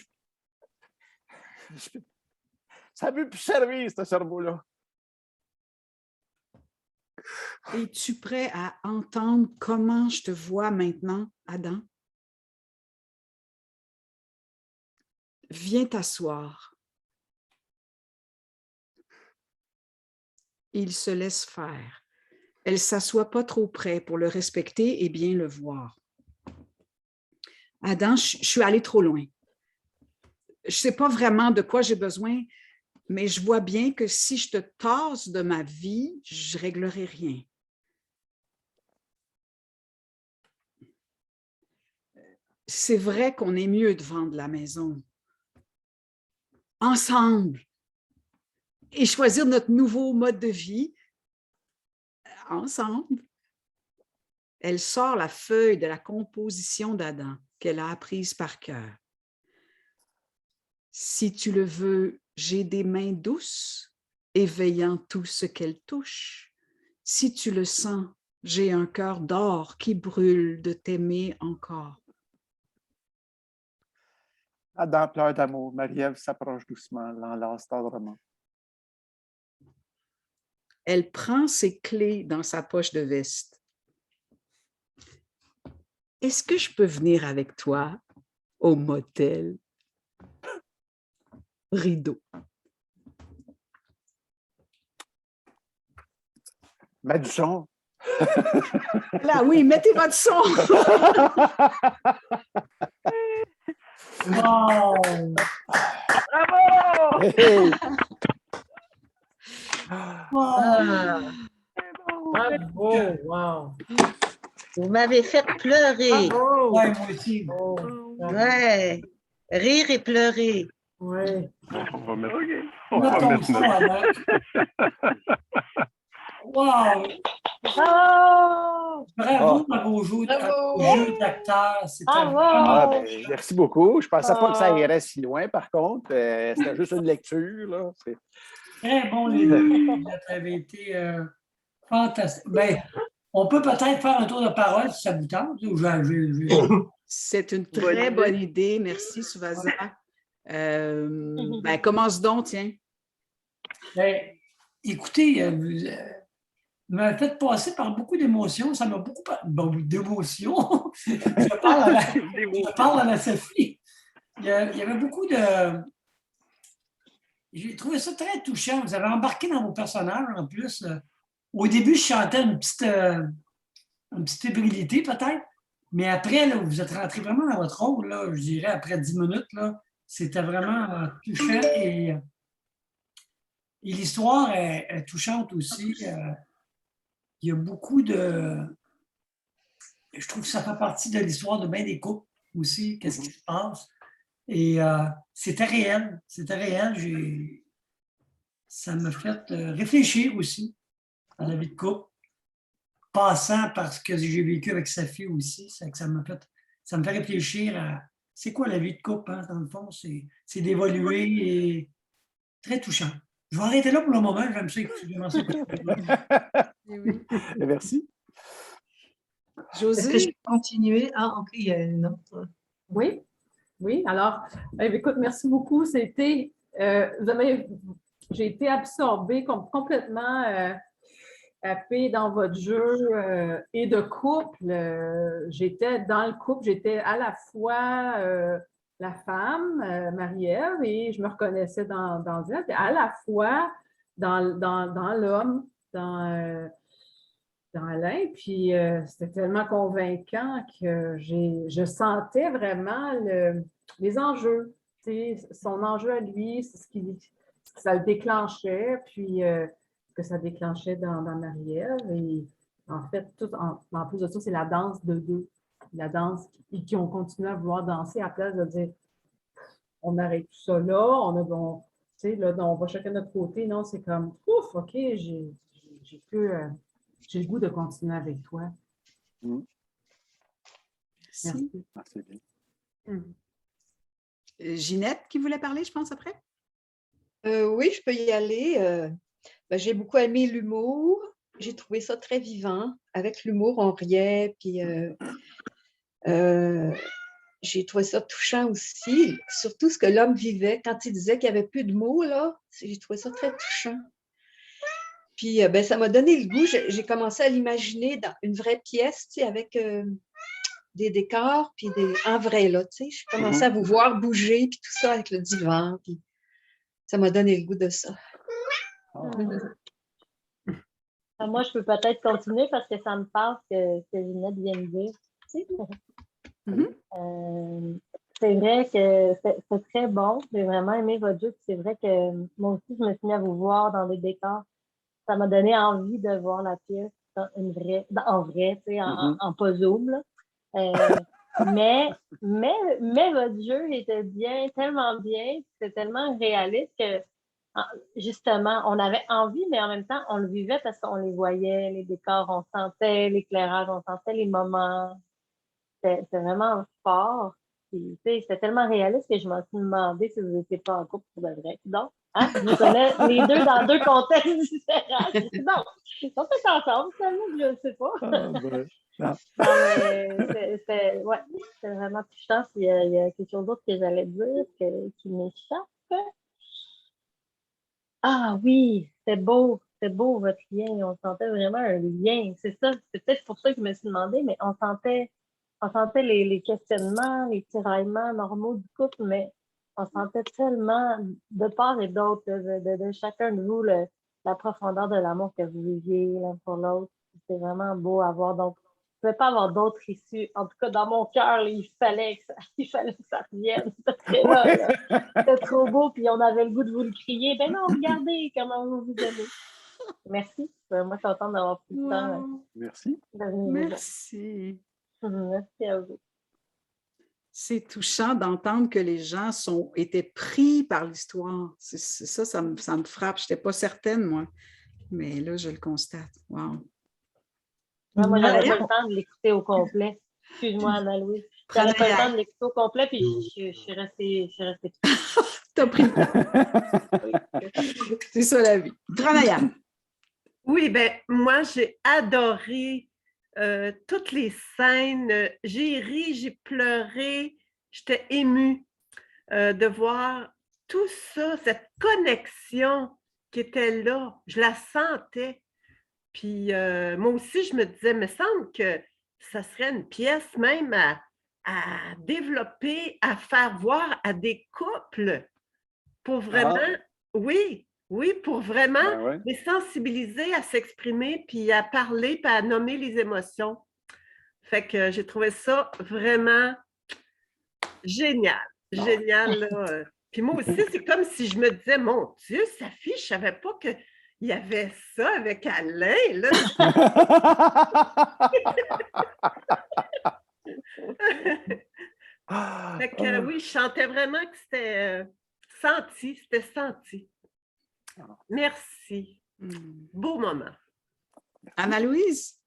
Ça ne veut plus servir, ce cerveau-là. Es-tu prêt à entendre comment je te vois maintenant, Adam? Viens t'asseoir. Il se laisse faire. Elle ne s'assoit pas trop près pour le respecter et bien le voir. Adam, je suis allée trop loin. Je ne sais pas vraiment de quoi j'ai besoin, mais je vois bien que si je te tasse de ma vie, je ne réglerai rien. C'est vrai qu'on est mieux de vendre la maison. Ensemble. Et choisir notre nouveau mode de vie. Ensemble. Elle sort la feuille de la composition d'Adam qu'elle a apprise par cœur. Si tu le veux, j'ai des mains douces, éveillant tout ce qu'elle touche. Si tu le sens, j'ai un cœur d'or qui brûle de t'aimer encore. Adam pleure d'amour. Marie-Ève s'approche doucement, l'enlace tendrement. Elle prend ses clés dans sa poche de veste. Est-ce que je peux venir avec toi au motel? Rideau. Mets du son. Là, oui, mettez votre son. Wow! Bravo! Hey! Ah, bravo! Wow! Vous m'avez fait pleurer. Bravo! Ouais, moi aussi. Oh. Ouais. Rire et pleurer. Ouais. On va mettre, OK. on va Ton mettre son, notre... Wow! Oh! Bravo à vos jeux d'acteurs. C'était Bravo! Ah, vraiment... ben, merci beaucoup. Je ne pensais pas que ça irait si loin, par contre. C'était juste une lecture. Là. Très bon, les deux. Vous avez été fantastique. Ben, on peut peut-être faire un tour de parole si ça vous tente. C'est une très bonne idée. Merci, Suvasa. Ben, commence donc, tiens. Ben, écoutez, m'a fait passer par beaucoup d'émotions. Ça m'a beaucoup... d'émotions. Je parle à la Sophie. Il y avait beaucoup de... J'ai trouvé ça très touchant. Vous avez embarqué dans vos personnages, en plus. Au début, je chantais une petite ébrilité, peut-être. Mais après, là, vous êtes rentré vraiment dans votre rôle, là, je dirais, après 10 minutes. Là, c'était vraiment touchant. Et l'histoire est touchante aussi. Il y a beaucoup de... Je trouve que ça fait partie de l'histoire de bien des couples aussi, qu'est-ce qui se passe. Et c'était réel. C'était réel. Ça m'a fait réfléchir aussi à la vie de couple, passant par ce que j'ai vécu avec sa fille aussi. Ça me fait réfléchir à c'est quoi la vie de couple, hein, dans le fond. C'est d'évoluer et très touchant. Je vais arrêter là pour le moment. J'aime ça Merci. Josée? Est-ce que je peux continuer? Ah, OK, il y a une autre. Oui, oui. Alors, écoute, merci beaucoup. C'était, j'ai été absorbée complètement happée dans votre jeu et de couple. J'étais dans le couple, j'étais à la fois la femme, Marie-Ève, et je me reconnaissais dans elle, et à la fois dans l'homme, dans Alain, puis c'était tellement convaincant que je sentais vraiment les enjeux, son enjeu à lui, ce que ça le déclenchait, puis que ça déclenchait dans Marie-Ève. Et en fait, en plus de ça, c'est la danse de deux. La danse qui ont continué à vouloir danser à la place de dire on arrête tout ça là, on va chacun de notre côté. Non, c'est comme ouf, OK, j'ai le goût de continuer avec toi. Merci. Merci bien. Ginette qui voulait parler, je pense, après? Oui, je peux y aller. J'ai beaucoup aimé l'humour. J'ai trouvé ça très vivant. Avec l'humour, on riait. Puis j'ai trouvé ça touchant aussi. Surtout ce que l'homme vivait quand il disait qu'il n'y avait plus de mots, là. J'ai trouvé ça très touchant. Puis ça m'a donné le goût. J'ai commencé à l'imaginer dans une vraie pièce, avec des décors, puis en vrai, là, je commençais à vous voir bouger, puis tout ça avec le divan. Puis ça m'a donné le goût de ça. Moi, je peux peut-être continuer parce que ça me parle ce que Ginette vient de dire. C'est vrai que c'est très bon. J'ai vraiment aimé votre jeu. C'est vrai que moi aussi, je me suis mis à vous voir dans des décors. Ça m'a donné envie de voir la pièce en vrai, en pas Zoom, là. Mais votre jeu était tellement bien, c'était tellement réaliste que justement, on avait envie, mais en même temps, on le vivait parce qu'on les voyait, les décors, on sentait l'éclairage, on sentait les moments. C'était vraiment fort. C'était tellement réaliste que je me suis demandé si vous n'étiez pas en couple pour de vrai. Donc, je vous connais les deux dans deux contextes différents. Non, ils sont tous ensemble, je ne sais pas. C'est vraiment touchant. Il y a quelque chose d'autre que j'allais dire qui m'échappe. Ah oui, c'est beau votre lien. On sentait vraiment un lien. C'est ça, c'est peut-être pour ça que je me suis demandé, mais on sentait les questionnements, les tiraillements normaux du couple, mais on sentait tellement de part et d'autre, de chacun de vous, la profondeur de l'amour que vous viviez l'un pour l'autre. C'est vraiment beau à voir. Donc, je ne pouvais pas avoir d'autres issues. En tout cas, dans mon cœur, il fallait que ça revienne. Parce que là, c'était trop beau, puis on avait le goût de vous le crier. Ben non, regardez comment vous aimez. Merci. Moi, je suis contente d'avoir pris le temps. Merci. Merci. Merci à vous. C'est touchant d'entendre que les gens étaient pris par l'histoire. Ça me frappe. Je n'étais pas certaine, moi. Mais là, je le constate. Wow. Moi, j'avais pas le temps de l'écouter au complet. Excuse-moi, Anna-Louise. J'avais pas le temps de l'écouter au complet, puis je suis restée. T'as pris le temps. C'est ça la vie. Pranayam. Oui, moi, j'ai adoré toutes les scènes. J'ai ri, j'ai pleuré, j'étais émue de voir tout ça, cette connexion qui était là. Je la sentais. Puis moi aussi, je me disais, il me semble que ça serait une pièce même à développer, à faire voir à des couples pour vraiment, oui, pour vraiment Ben ouais. les sensibiliser à s'exprimer, puis à parler, puis à nommer les émotions. Fait que j'ai trouvé ça vraiment génial. Génial, là. Puis moi aussi, c'est comme si je me disais, mon Dieu, Safi, je savais pas qu'il y avait ça avec Alain, là. Fait que oui, je sentais vraiment que c'était senti. Merci. Beau moment. Anna-Louise?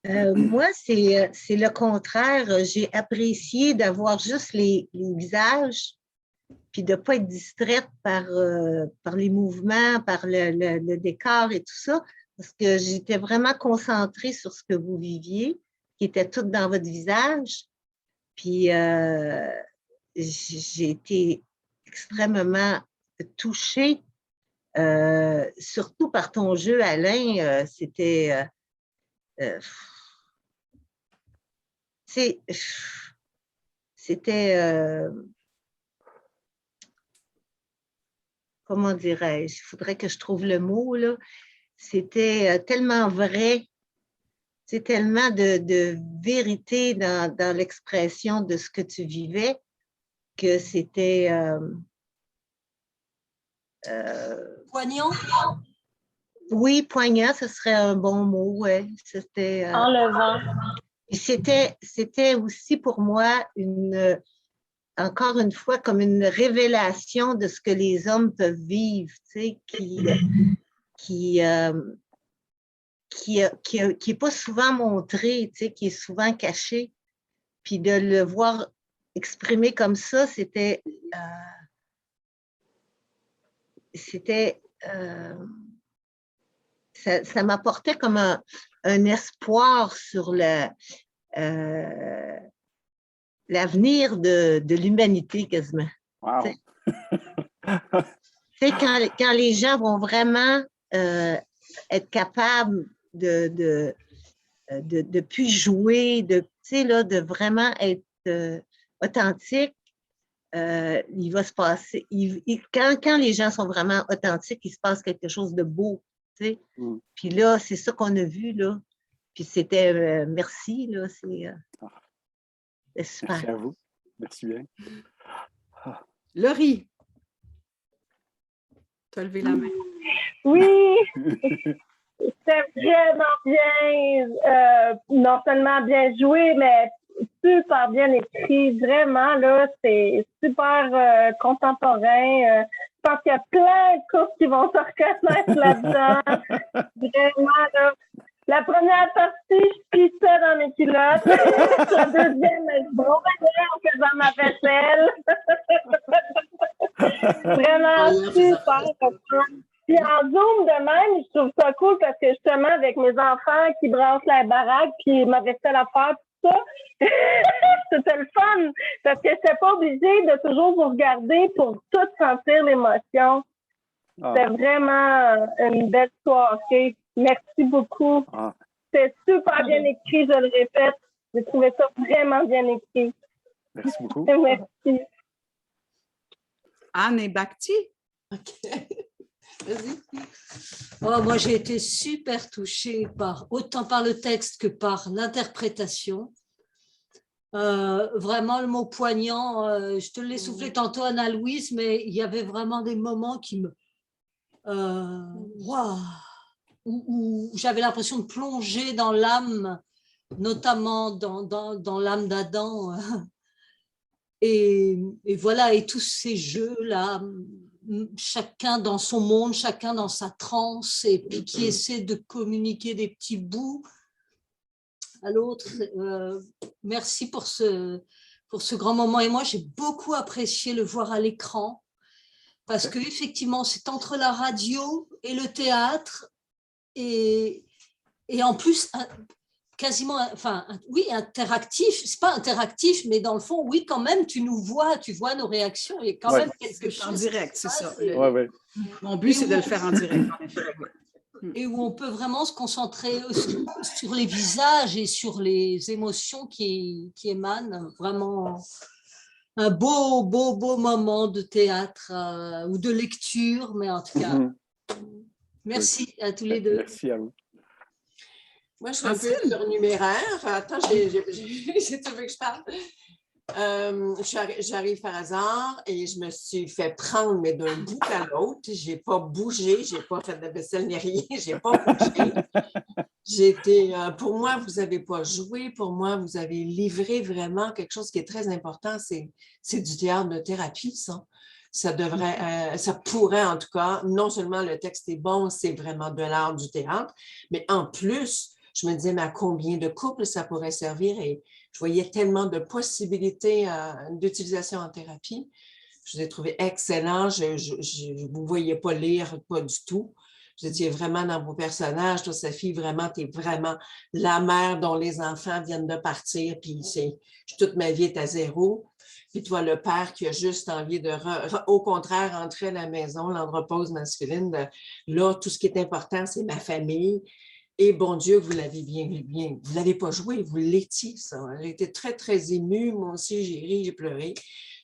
Moi, c'est le contraire. J'ai apprécié d'avoir juste les visages, puis de ne pas être distraite par les mouvements, par le décor et tout ça, parce que j'étais vraiment concentrée sur ce que vous viviez, qui était tout dans votre visage. Puis j'ai été extrêmement touchée, surtout par ton jeu, Alain. C'était comment dirais-je, il faudrait que je trouve le mot, là. C'était tellement vrai, c'est tellement de vérité dans l'expression de ce que tu vivais que c'était Poignant? Oui, poignant, ce serait un bon mot, ouais. C'était Enlevant. C'était aussi pour moi encore une fois comme une révélation de ce que les hommes peuvent vivre, tu sais, qui est pas souvent montré, tu sais, qui est souvent caché. Puis de le voir exprimé comme ça, ça m'apportait comme un espoir sur l'avenir de l'humanité quasiment. Wow. Tu sais, quand les gens vont vraiment être capables de plus jouer, tu sais, là, de vraiment être authentique, il va se passer. Quand les gens sont vraiment authentiques, il se passe quelque chose de beau. Tu sais. Puis là, c'est ça qu'on a vu, là. Puis c'était merci, là. C'est super. Merci à vous. Merci bien. Laurie, tu as levé la main. Oui, c'était vraiment bien, non seulement bien joué, mais super bien écrit. Vraiment, là, c'est super contemporain. Je pense qu'il y a plein de couples qui vont se reconnaître là-dedans. Vraiment, là. La première partie, je pissais dans mes culottes. La deuxième, je broyais en faisant ma vaisselle. Vraiment super. Puis en Zoom de même, je trouve ça cool parce que justement, avec mes enfants qui brassent la baraque, puis ma vaisselle à faire, tout ça, c'était le fun. Parce que je n'étais pas obligée de toujours vous regarder pour tout sentir l'émotion. C'était vraiment une belle soirée. Merci beaucoup. C'est super bien écrit, je le répète. J'ai trouvé ça vraiment bien écrit. Merci beaucoup. Merci. Anne et Bhakti. OK. Vas-y. Oh, moi, j'ai été super touchée autant par le texte que par l'interprétation. Vraiment, le mot poignant, je te l'ai soufflé tantôt, Anna-Louise, mais il y avait vraiment des moments qui me... Wow, où j'avais l'impression de plonger dans l'âme, notamment dans l'âme d'Adam. Et voilà, et tous ces jeux-là, chacun dans son monde, chacun dans sa transe, et qui essaie de communiquer des petits bouts à l'autre. Merci pour ce grand moment. Et moi, j'ai beaucoup apprécié le voir à l'écran, parce qu'effectivement, c'est entre la radio et le théâtre, et en plus, quasiment, enfin, oui, interactif. C'est pas interactif, mais dans le fond, oui, quand même, tu vois nos réactions. Il y a quand même quelque chose. En direct, c'est ça. Ouais. Mon but, c'est de le faire en direct. et où on peut vraiment se concentrer sur les visages et sur les émotions qui émanent. Vraiment un beau moment de théâtre ou de lecture, mais en tout cas, merci à tous les deux. Merci à vous. Moi, je suis un peu surnuméraire. Attends, j'ai tout vu que je parle. J'arrive par hasard et je me suis fait prendre, mais d'un bout à l'autre. Je n'ai pas bougé, je n'ai pas fait de vaisselle ni rien, je n'ai pas bougé. Pour moi, vous n'avez pas joué, pour moi, vous avez livré vraiment quelque chose qui est très important, c'est du théâtre de thérapie, ça. Ça pourrait en tout cas, non seulement le texte est bon, c'est vraiment de l'art du théâtre, mais en plus, je me disais, mais à combien de couples ça pourrait servir? Et je voyais tellement de possibilités d'utilisation en thérapie. Je vous ai trouvé excellent. Vous ne voyez pas lire, pas du tout. Vous étiez vraiment dans vos personnages. Toi, Sophie, vraiment, tu es vraiment la mère dont les enfants viennent de partir. Puis toute ma vie est à zéro. Puis toi, le père qui a juste envie de, au contraire, rentrer à la maison, l'andropause masculine. Là, tout ce qui est important, c'est ma famille. Et bon Dieu, vous l'avez bien, vous ne l'avez pas joué, vous l'étiez, ça. J'ai été très, très émue. Moi aussi, j'ai ri, j'ai pleuré.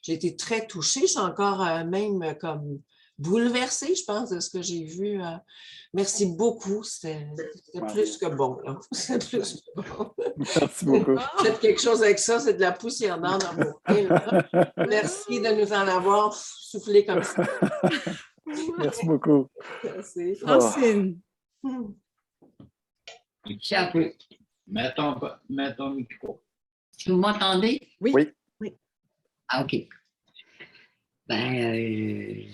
J'ai été très touchée. Je suis encore même comme bouleversée, je pense, de ce que j'ai vu. Merci beaucoup. C'était plus que bon. C'était plus que bon. Merci beaucoup. Faites quelque chose avec ça, c'est de la poussière d'or dans vos pieds. Merci de nous en avoir soufflé comme ça. Merci beaucoup. Merci. Francine. Chapeau. Mets ton micro. Vous m'entendez? Oui. Oui. Ah, OK. Je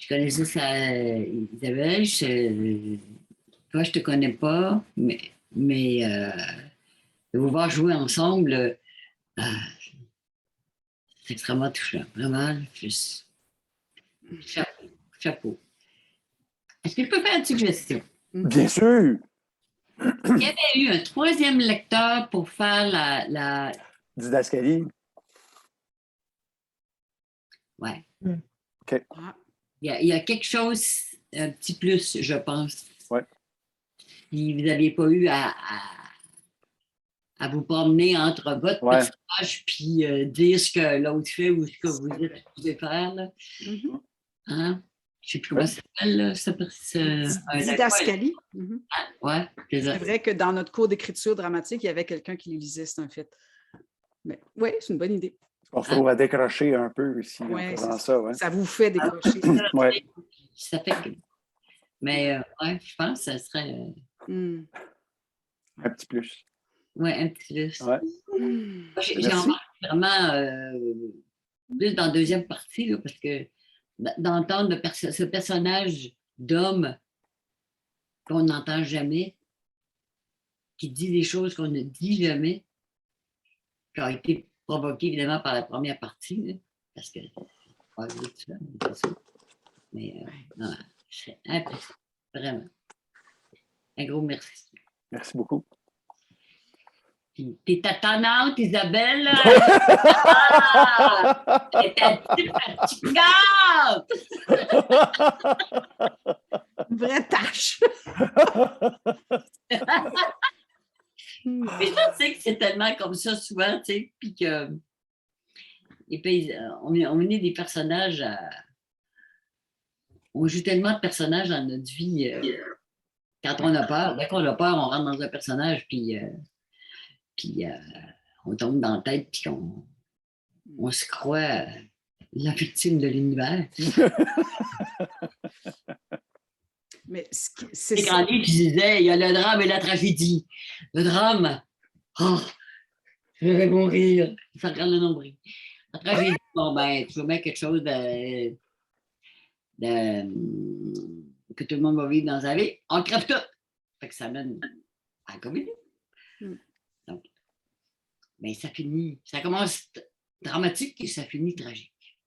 connaissais ça, Isabelle. Toi, je ne te connais pas, mais de vous voir jouer ensemble, c'est extrêmement touchant. Vraiment, juste chapeau. Est-ce que je peux faire une suggestion? Bien sûr! Il y avait eu un troisième lecteur pour faire la... Didascalie. Ouais. OK. Il y a quelque chose, un petit plus, je pense. Ouais. Si vous n'aviez pas eu à vous promener entre votre personnage puis dire ce que l'autre fait ou ce que vous êtes supposé faire. Là. Hein? Je ne sais plus comment ça s'appelle. Didascalie. Ouais, c'est vrai que dans notre cours d'écriture dramatique, il y avait quelqu'un qui les lisait, c'est un fait. Mais oui, c'est une bonne idée. On se trouve à décrocher un peu ici. Ouais, ça, ouais. Ça vous fait décrocher. Ouais. Ça fait que... Mais ouais, je pense que ça serait... Un petit plus. Oui, un petit plus. Ouais. J'ai remarqué vraiment plus dans la deuxième partie, là, parce que d'entendre ce personnage d'homme qu'on n'entend jamais, qui dit des choses qu'on ne dit jamais, qui a été provoqué évidemment par la première partie, là, parce que mais non, c'est impressionnant, vraiment. Un gros merci. Merci beaucoup. T'es tannante, Isabelle. T'es fatigante. Une vraie tâche. Mais je sais que c'est tellement comme ça souvent, tu sais, puis que on est des personnages on joue tellement de personnages dans notre vie quand on a peur. Dès qu'on a peur, on rentre dans un personnage, puis on tombe dans la tête, puis on se croit la victime de l'univers. Mais c'est quand lui disait, il y a le drame et la tragédie. Le drame, je vais mourir. Ça regarde le nombril. La tragédie, bon, ben, tu veux mettre quelque chose que tout le monde va vivre dans sa vie. On crève tout. Fait que ça mène à la comédie. Donc, ben, ça finit, ça commence dramatique et ça finit tragique.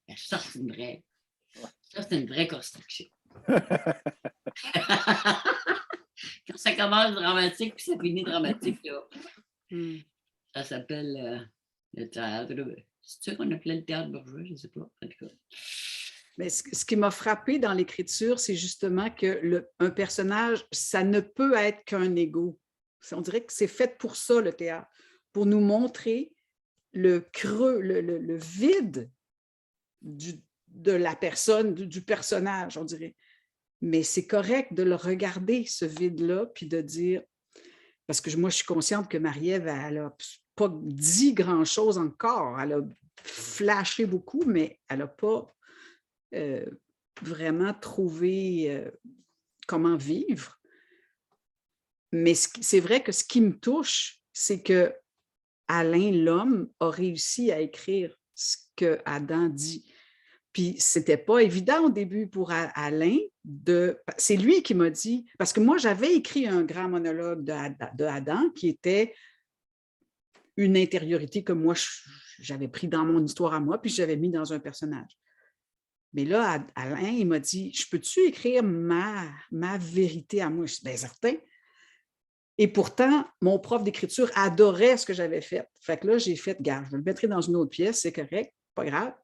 Ben, ça, c'est une vraie construction. Quand ça commence dramatique puis ça finit dramatique, là, ça s'appelle le théâtre. C'est sûr qu'on appelait le théâtre bourgeois, je ne sais pas. En tout cas. Mais ce qui m'a frappé dans l'écriture, c'est justement que un personnage, ça ne peut être qu'un ego. On dirait que c'est fait pour ça, le théâtre, pour nous montrer le creux, le vide de la personne, du personnage, on dirait. Mais c'est correct de le regarder, ce vide-là, puis de dire, parce que moi, je suis consciente que Marie-Ève, elle n'a pas dit grand-chose encore. Elle a flashé beaucoup, mais elle n'a pas vraiment trouvé comment vivre. Mais c'est vrai que ce qui me touche, c'est que Alain, l'homme, a réussi à écrire ce que Adam dit. Puis, c'était pas évident au début pour Alain c'est lui qui m'a dit, parce que moi, j'avais écrit un grand monologue de Adam qui était une intériorité que moi, j'avais pris dans mon histoire à moi, puis j'avais mis dans un personnage. Mais là, Alain, il m'a dit, je peux-tu écrire ma vérité à moi? Je suis bien certain. Et pourtant, mon prof d'écriture adorait ce que j'avais fait. Fait que là, j'ai fait, gars, je le mettrai dans une autre pièce, c'est correct, pas grave.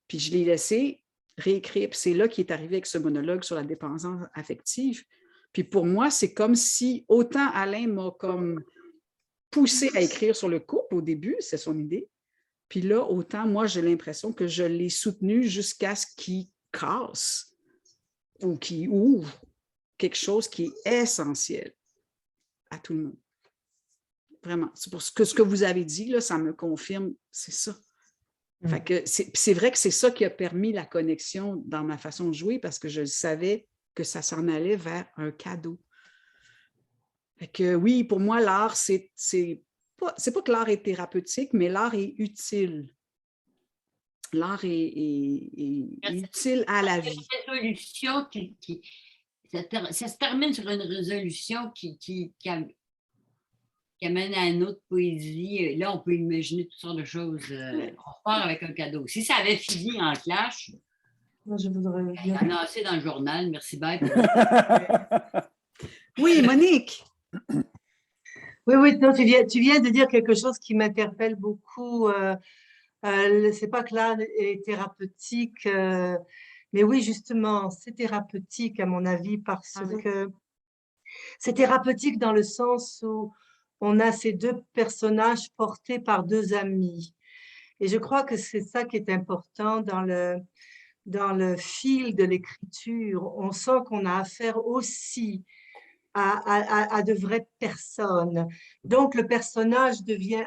Puis je l'ai laissé réécrire. Puis c'est là qu'il est arrivé avec ce monologue sur la dépendance affective. Puis pour moi, c'est comme si autant Alain m'a comme poussé à écrire sur le couple au début, c'est son idée. Puis là, autant moi, j'ai l'impression que je l'ai soutenu jusqu'à ce qu'il casse ou qu'il ouvre quelque chose qui est essentiel à tout le monde. Vraiment. C'est pour ce que vous avez dit, là, ça me confirme, c'est ça. Fait que c'est vrai que c'est ça qui a permis la connexion dans ma façon de jouer parce que je savais que ça s'en allait vers un cadeau. Fait que oui, pour moi, l'art, c'est pas que l'art est thérapeutique, mais l'art est utile. L'art est utile à la vie. Une résolution ça se termine sur une résolution qui amène à une autre poésie. Là, on peut imaginer toutes sortes de choses. On repart avec un cadeau. Si ça avait fini en clash, je voudrais... il y en a assez dans le journal. Merci, bye. Oui, Monique. Oui, non, tu viens de dire quelque chose qui m'interpelle beaucoup. C'est pas que l'art est thérapeutique, mais oui, justement, c'est thérapeutique à mon avis parce que c'est thérapeutique dans le sens où on a ces deux personnages portés par deux amis. Et je crois que c'est ça qui est important dans le fil de l'écriture. On sent qu'on a affaire aussi à de vraies personnes. Donc, le personnage devient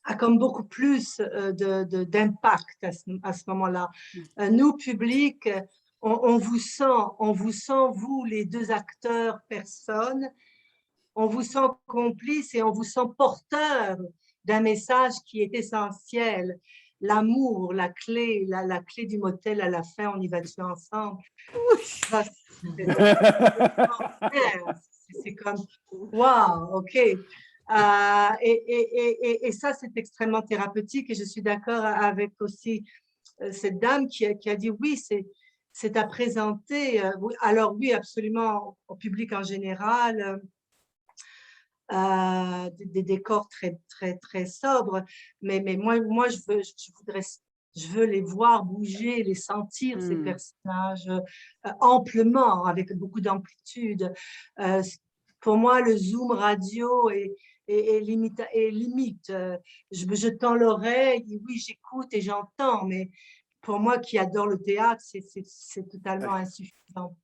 a comme beaucoup plus d'impact à ce moment-là. Nous, public, on vous sent, vous, les deux acteurs, personnes, on vous sent complice et on vous sent porteur d'un message qui est essentiel. L'amour, la clé du motel à la fin, on y va dessus ensemble. C'est comme, waouh, ok. Et ça, c'est extrêmement thérapeutique et je suis d'accord avec aussi cette dame qui a dit oui, c'est à présenter. Alors oui, absolument, au public en général, des décors très, très, très sobres, mais moi je veux les voir bouger, les sentir, ces personnages, amplement, avec beaucoup d'amplitude. Pour moi, le zoom radio est limite. Je tends l'oreille, oui, j'écoute et j'entends, mais pour moi qui adore le théâtre, c'est totalement insuffisant.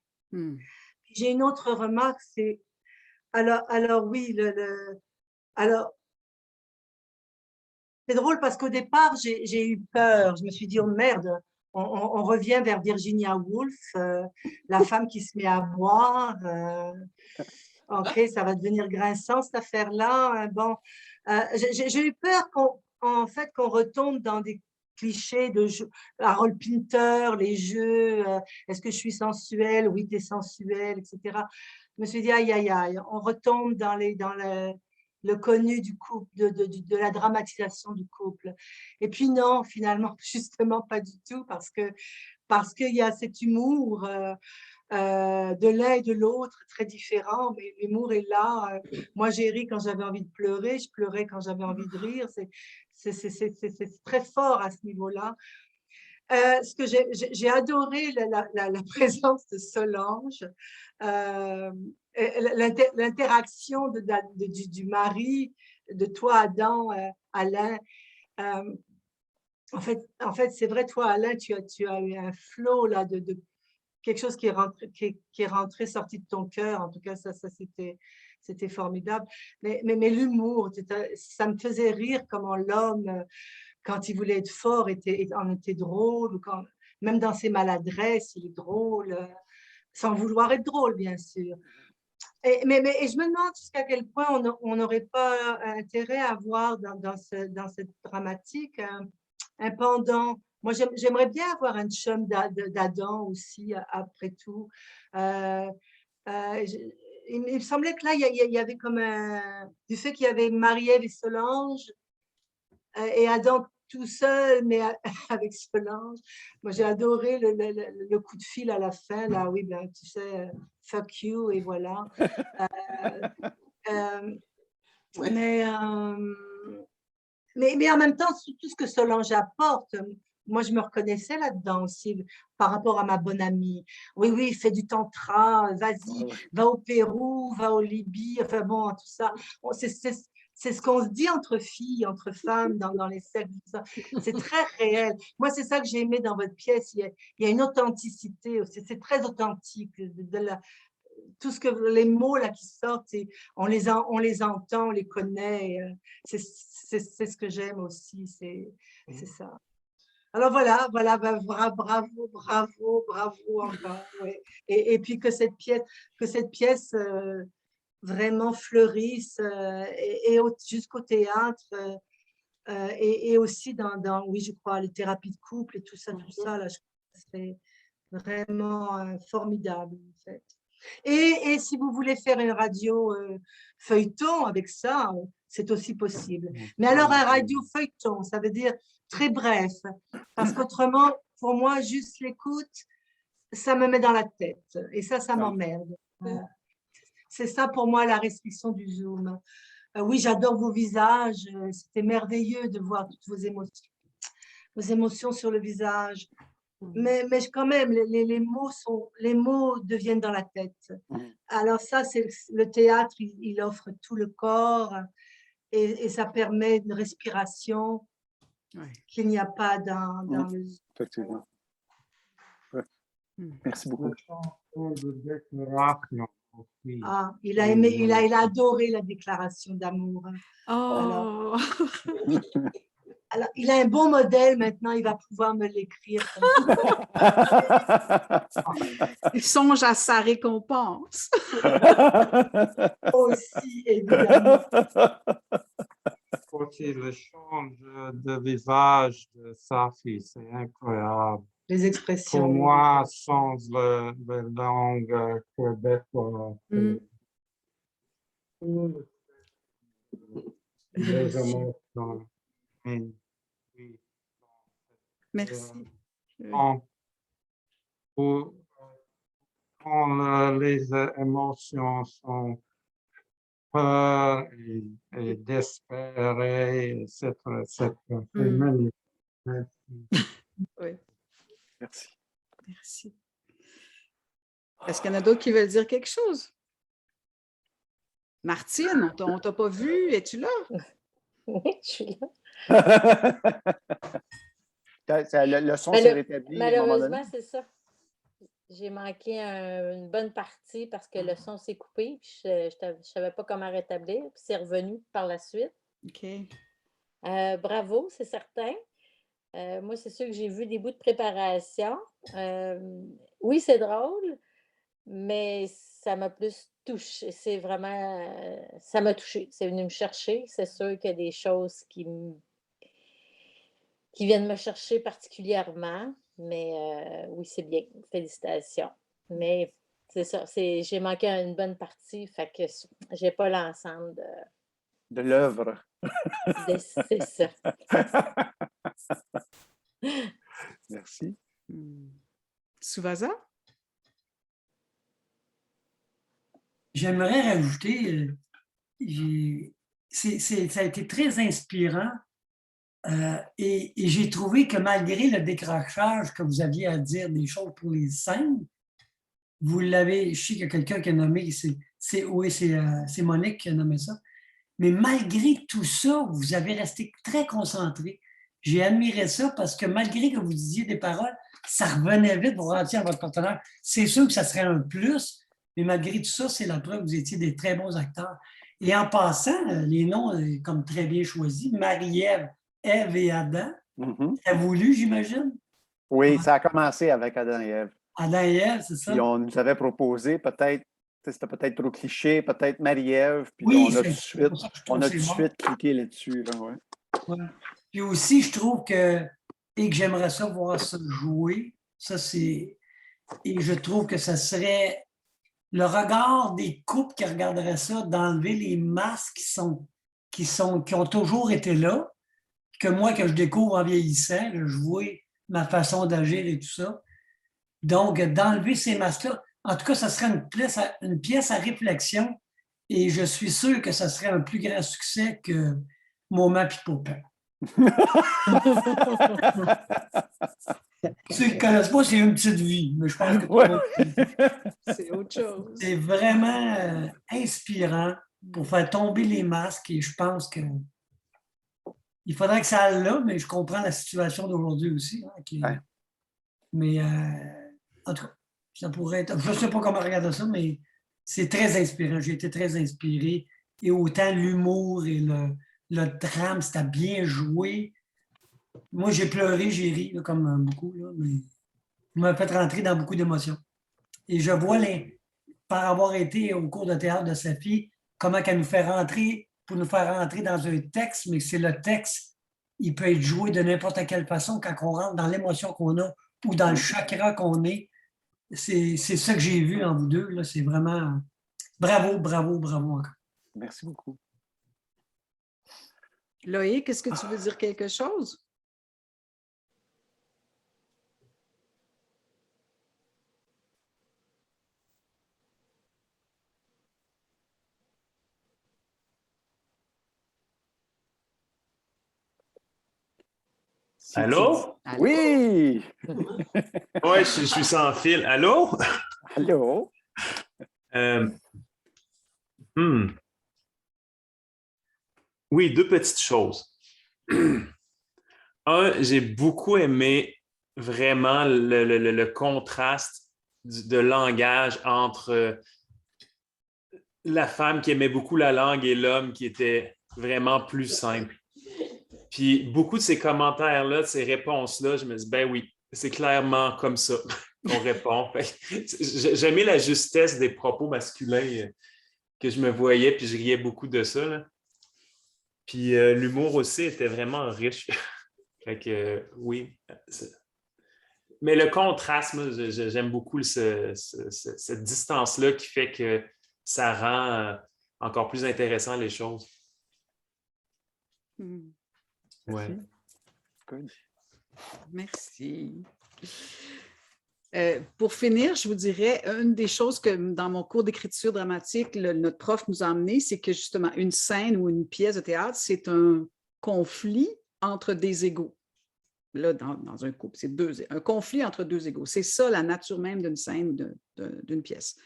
J'ai une autre remarque, c'est alors oui, alors c'est drôle parce qu'au départ, j'ai eu peur. Je me suis dit, oh merde, on revient vers Virginia Woolf, la femme qui se met à boire. Ok, ça va devenir grinçant cette affaire-là. Bon, j'ai eu peur qu'on retombe dans des clichés de Harold Pinter, les jeux, est-ce que je suis sensuelle? Oui, tu es sensuelle, etc. Je me suis dit, aïe, aïe, aïe, on retombe dans le connu du couple, de la dramatisation du couple. Et puis non, finalement, justement, pas du tout, parce qu'il y a cet humour de l'un et de l'autre, très différent, mais l'humour est là. Moi, j'ai ri quand j'avais envie de pleurer, je pleurais quand j'avais envie de rire. C'est très fort à ce niveau-là. Ce que j'ai adoré la présence de Solange, l'interaction du mari, de toi, Adam, Alain. En fait, c'est vrai, toi, Alain, tu as eu un flot là, de quelque chose qui est rentré, sorti de ton cœur. En tout cas, ça c'était formidable. Mais l'humour, ça me faisait rire comment l'homme, quand il voulait être fort, en était drôle, ou même dans ses maladresses, il est drôle, sans vouloir être drôle, bien sûr. Et je me demande jusqu'à quel point on n'aurait pas intérêt à voir dans cette dramatique un pendant. Moi, j'aimerais bien avoir un chum d'Adam aussi, après tout. Il me semblait que là, il y avait comme du fait qu'il y avait Marie-Ève et Solange, et Adam tout seul, mais avec Solange. Moi, j'ai adoré le coup de fil à la fin, là, oui, ben, tu sais, fuck you, et voilà. Mais en même temps, tout ce que Solange apporte, moi, je me reconnaissais là-dedans aussi, par rapport à ma bonne amie. Oui, fais du tantra, vas-y, va au Pérou, va au Libye, enfin bon, tout ça. C'est ce qu'on se dit entre filles, entre femmes, dans les cercles, tout ça. C'est très réel. Moi, c'est ça que j'ai aimé dans votre pièce. Il y a une authenticité aussi. C'est très authentique. Tout ce que les mots là qui sortent, on les entend, on les connaît. C'est ce que j'aime aussi. C'est ça. Alors voilà, ben, bravo encore. Ouais. Et puis que cette pièce vraiment fleurisse, et jusqu'au théâtre, et aussi oui, je crois, les thérapies de couple et tout ça là, je crois que c'est vraiment formidable, en fait. Et si vous voulez faire une radio feuilleton avec ça, c'est aussi possible. Mais alors, un radio feuilleton, ça veut dire très bref, parce qu'autrement, pour moi, juste l'écoute, ça me met dans la tête. Et ça m'emmerde. C'est ça pour moi la restriction du Zoom. Oui, j'adore vos visages. C'était merveilleux de voir toutes vos émotions sur le visage. Mais quand même, les mots deviennent dans la tête. Alors ça, c'est le théâtre, il offre tout le corps, et ça permet une respiration qu'il n'y a pas dans le... Effectivement. Ouais. Merci beaucoup. Ah, il a adoré la déclaration d'amour. Oh. Alors, il a un bon modèle maintenant, il va pouvoir me l'écrire. Il songe à sa récompense. Aussi, évidemment. Aussi, le change de visage de Safi, c'est incroyable. Les expressions. Pour moi, change la langue québécoise. Les émotions. Merci. Quand les émotions sont peur et d'espérer, etc. C'est magnifique. Merci. Oui. Merci. Merci. Est-ce qu'il y en a d'autres qui veulent dire quelque chose? Martine, on ne t'a pas vu. Es-tu là? Oui, je suis là. Le son s'est rétabli. Malheureusement, c'est ça. J'ai manqué une bonne partie parce que le son s'est coupé. Puis je ne savais pas comment rétablir. Puis c'est revenu par la suite. OK. Bravo, c'est certain. Moi, c'est sûr que j'ai vu des bouts de préparation. Oui, c'est drôle, mais ça m'a plus touché. C'est vraiment... ça m'a touché. C'est venu me chercher. C'est sûr qu'il y a des choses qui viennent me chercher particulièrement. Mais oui, c'est bien. Félicitations. Mais c'est ça. J'ai manqué une bonne partie. Fait que je n'ai pas l'ensemble de l'œuvre. C'est ça. Merci. Suvasa? J'aimerais rajouter, ça a été très inspirant Et j'ai trouvé que malgré le décrochage que vous aviez à dire des choses pour les scènes, vous l'avez, je sais qu'il y a quelqu'un qui a nommé, c'est Monique qui a nommé ça, mais malgré tout ça, vous avez resté très concentré. J'ai admiré ça parce que malgré que vous disiez des paroles, ça revenait vite pour retirer votre partenaire. C'est sûr que ça serait un plus, mais malgré tout ça, c'est la preuve que vous étiez des très bons acteurs. Et en passant, les noms, comme très bien choisis, Marie-Ève, Ève et Adam, t'as voulu, j'imagine? Oui, ça a commencé avec Adam et Ève. Adam et Ève, c'est ça? Puis on nous avait proposé peut-être, c'était peut-être trop cliché, peut-être Marie-Ève, puis Oui, on a tout de suite cliqué là-dessus. Là, ouais. Ouais. Puis aussi, je trouve que j'aimerais ça voir ça jouer. Ça, c'est. Et je trouve que ça serait le regard des couples qui regarderaient ça, d'enlever les masques qui ont toujours été là, que moi, que je découvre en vieillissant, je vois ma façon d'agir et tout ça. Donc, d'enlever ces masques-là, en tout cas, ça serait une pièce à réflexion et je suis sûr que ça serait un plus grand succès que Maman puis Papa. Ceux qui ne connaissent pas, c'est Une petite vie, mais je pense que c'est autre chose. C'est vraiment inspirant pour faire tomber les masques et je pense que il faudrait que ça aille là, mais je comprends la situation d'aujourd'hui aussi. Hein, mais en tout cas, ça pourrait être. Je ne sais pas comment regarder ça, mais c'est très inspirant. J'ai été très inspiré. Et autant l'humour et le drame, c'était bien joué. Moi, j'ai pleuré, j'ai ri, là, comme beaucoup, là, mais vous m'avez fait rentrer dans beaucoup d'émotions. Et je vois, par avoir été au cours de théâtre de sa fille, comment elle nous fait rentrer, pour nous faire rentrer dans un texte, mais c'est le texte, il peut être joué de n'importe quelle façon quand on rentre dans l'émotion qu'on a ou dans le chakra qu'on est. C'est ça que j'ai vu en vous deux. Là. C'est vraiment bravo, bravo, bravo encore. Merci beaucoup. Loïc, est-ce que tu veux dire quelque chose? Allô? Oui! Oui, je suis sans fil. Allô? Allô? Oui, deux petites choses. Un, j'ai beaucoup aimé vraiment le contraste de langage entre la femme qui aimait beaucoup la langue et l'homme qui était vraiment plus simple. Puis beaucoup de ces commentaires-là, de ces réponses-là, je me dis, ben oui, c'est clairement comme ça qu'on répond. J'aimais la justesse des propos masculins que je me voyais, puis je riais beaucoup de ça. Là. Puis l'humour aussi était vraiment riche. Fait que oui. Mais le contraste, moi, j'aime beaucoup cette distance-là qui fait que ça rend encore plus intéressant les choses. Ouais. Good. Merci. Pour finir, je vous dirais, une des choses que dans mon cours d'écriture dramatique, notre prof nous a emmené, c'est que justement, une scène ou une pièce de théâtre, c'est un conflit entre des égaux. Là, dans un couple, c'est un conflit entre deux égaux. C'est ça la nature même d'une scène ou d'une pièce.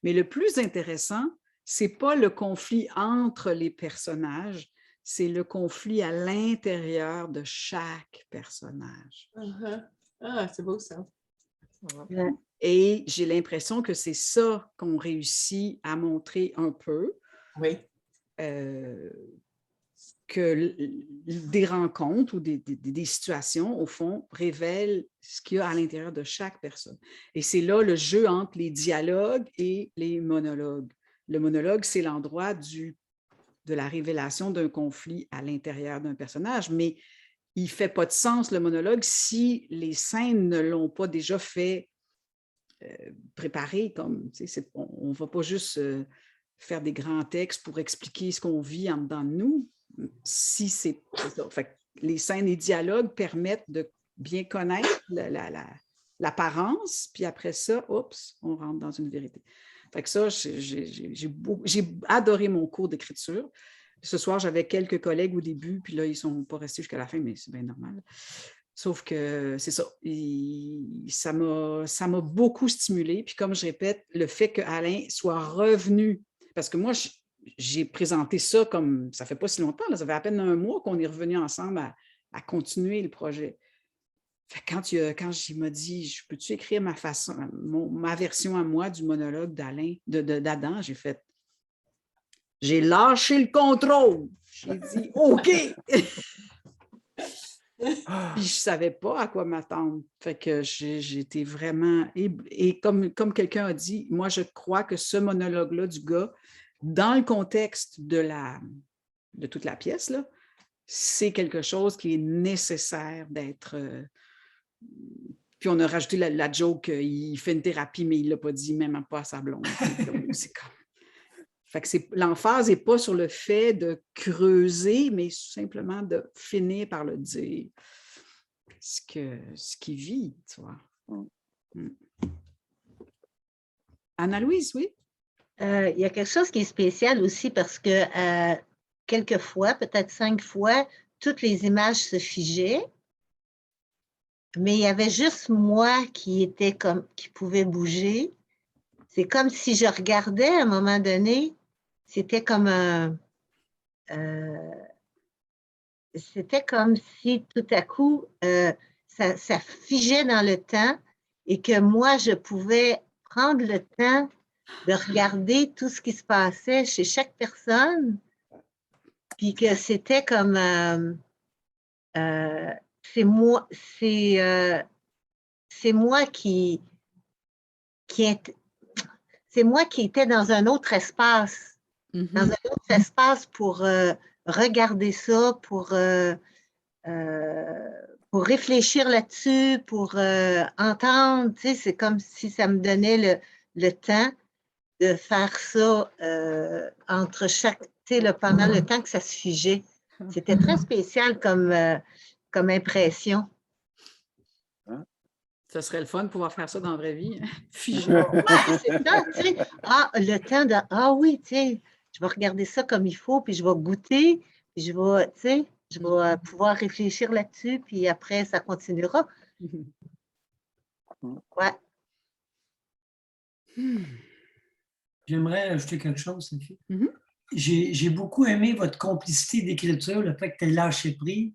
Mais le plus intéressant, ce n'est pas le conflit entre les personnages, c'est le conflit à l'intérieur de chaque personnage. Ah, c'est beau ça. Et j'ai l'impression que c'est ça qu'on réussit à montrer un peu. Oui. Que des rencontres ou des situations, au fond, révèlent ce qu'il y a à l'intérieur de chaque personne. Et c'est là le jeu entre les dialogues et les monologues. Le monologue, c'est l'endroit de la révélation d'un conflit à l'intérieur d'un personnage, mais il ne fait pas de sens, le monologue, si les scènes ne l'ont pas déjà fait préparer. On ne va pas juste faire des grands textes pour expliquer ce qu'on vit en dedans de nous. Si c'est ça. Fait que les scènes et dialogues permettent de bien connaître l'apparence, puis après ça, oups, on rentre dans une vérité. Fait que ça, j'ai adoré mon cours d'écriture. Ce soir, j'avais quelques collègues au début, puis là, ils ne sont pas restés jusqu'à la fin, mais c'est bien normal. Sauf que c'est ça. Ça m'a beaucoup stimulé. Puis comme je répète, le fait qu'Alain soit revenu, parce que moi, j'ai présenté ça comme, ça fait pas si longtemps, là, ça fait à peine un mois qu'on est revenu ensemble à continuer le projet. Fait que quand il m'a dit, je peux-tu écrire ma version à moi du monologue d'Alain, d'Adam, j'ai lâché le contrôle. J'ai dit, OK! Puis je ne savais pas à quoi m'attendre. Fait que j'étais vraiment... Et comme quelqu'un a dit, moi, je crois que ce monologue-là du gars, dans le contexte de toute la pièce, là, c'est quelque chose qui est nécessaire d'être... Puis on a rajouté la joke, il fait une thérapie, mais il ne l'a pas dit, même pas à sa blonde. C'est comme... Fait que l'emphase n'est pas sur le fait de creuser, mais simplement de finir par le dire. Ce qu'il vit, tu vois. Anna-Louise, oui? Il y a quelque chose qui est spécial aussi parce que quelquefois, peut-être 5 fois, toutes les images se figeaient, mais il y avait juste moi qui pouvait bouger. C'est comme si je regardais à un moment donné, c'était comme c'était comme si tout à coup, ça figeait dans le temps et que moi, je pouvais prendre le temps de regarder tout ce qui se passait chez chaque personne, puis que c'était comme, c'est moi qui étais dans un autre espace, pour regarder ça, pour réfléchir là-dessus, pour entendre, tu sais, c'est comme si ça me donnait le temps de faire ça entre chaque, tu sais, pendant le temps que ça se figeait. C'était très spécial comme impression. Ça serait le fun de pouvoir faire ça dans la vraie vie. Figé. C'est ça, tu sais. Le temps de, oui, tu sais, je vais regarder ça comme il faut, puis je vais goûter, puis je vais, tu sais, je vais pouvoir réfléchir là-dessus, puis après, ça continuera. Ouais. J'aimerais ajouter quelque chose, Sophie. J'ai beaucoup aimé votre complicité d'écriture, le fait que tu aies lâché prise.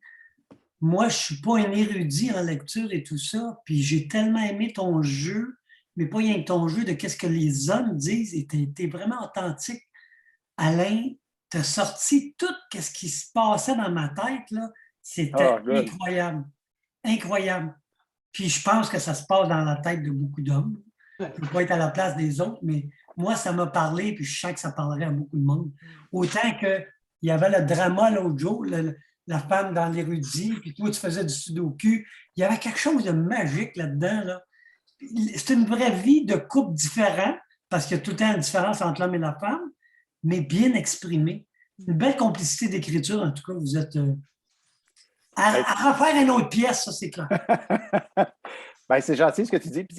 Moi, je ne suis pas un érudit en lecture et tout ça, puis j'ai tellement aimé ton jeu, mais pas rien que ton jeu de qu'est-ce que les hommes disent, et tu es vraiment authentique. Alain, tu as sorti tout ce qui se passait dans ma tête, là. C'était incroyable. Incroyable. Puis je pense que ça se passe dans la tête de beaucoup d'hommes. Je ne peux pas être à la place des autres, mais moi, ça m'a parlé, puis je sens que ça parlerait à beaucoup de monde. Autant qu'il y avait le drama l'autre jour, la femme dans l'érudit, puis toi, tu faisais du sudoku. Il y avait quelque chose de magique là-dedans. Là. C'est une vraie vie de couple différent, parce qu'il y a tout le temps une différence entre l'homme et la femme, mais bien exprimée. Une belle complicité d'écriture, en tout cas, vous êtes... à refaire une autre pièce, ça, c'est clair. Ben, c'est gentil ce que tu dis. Puis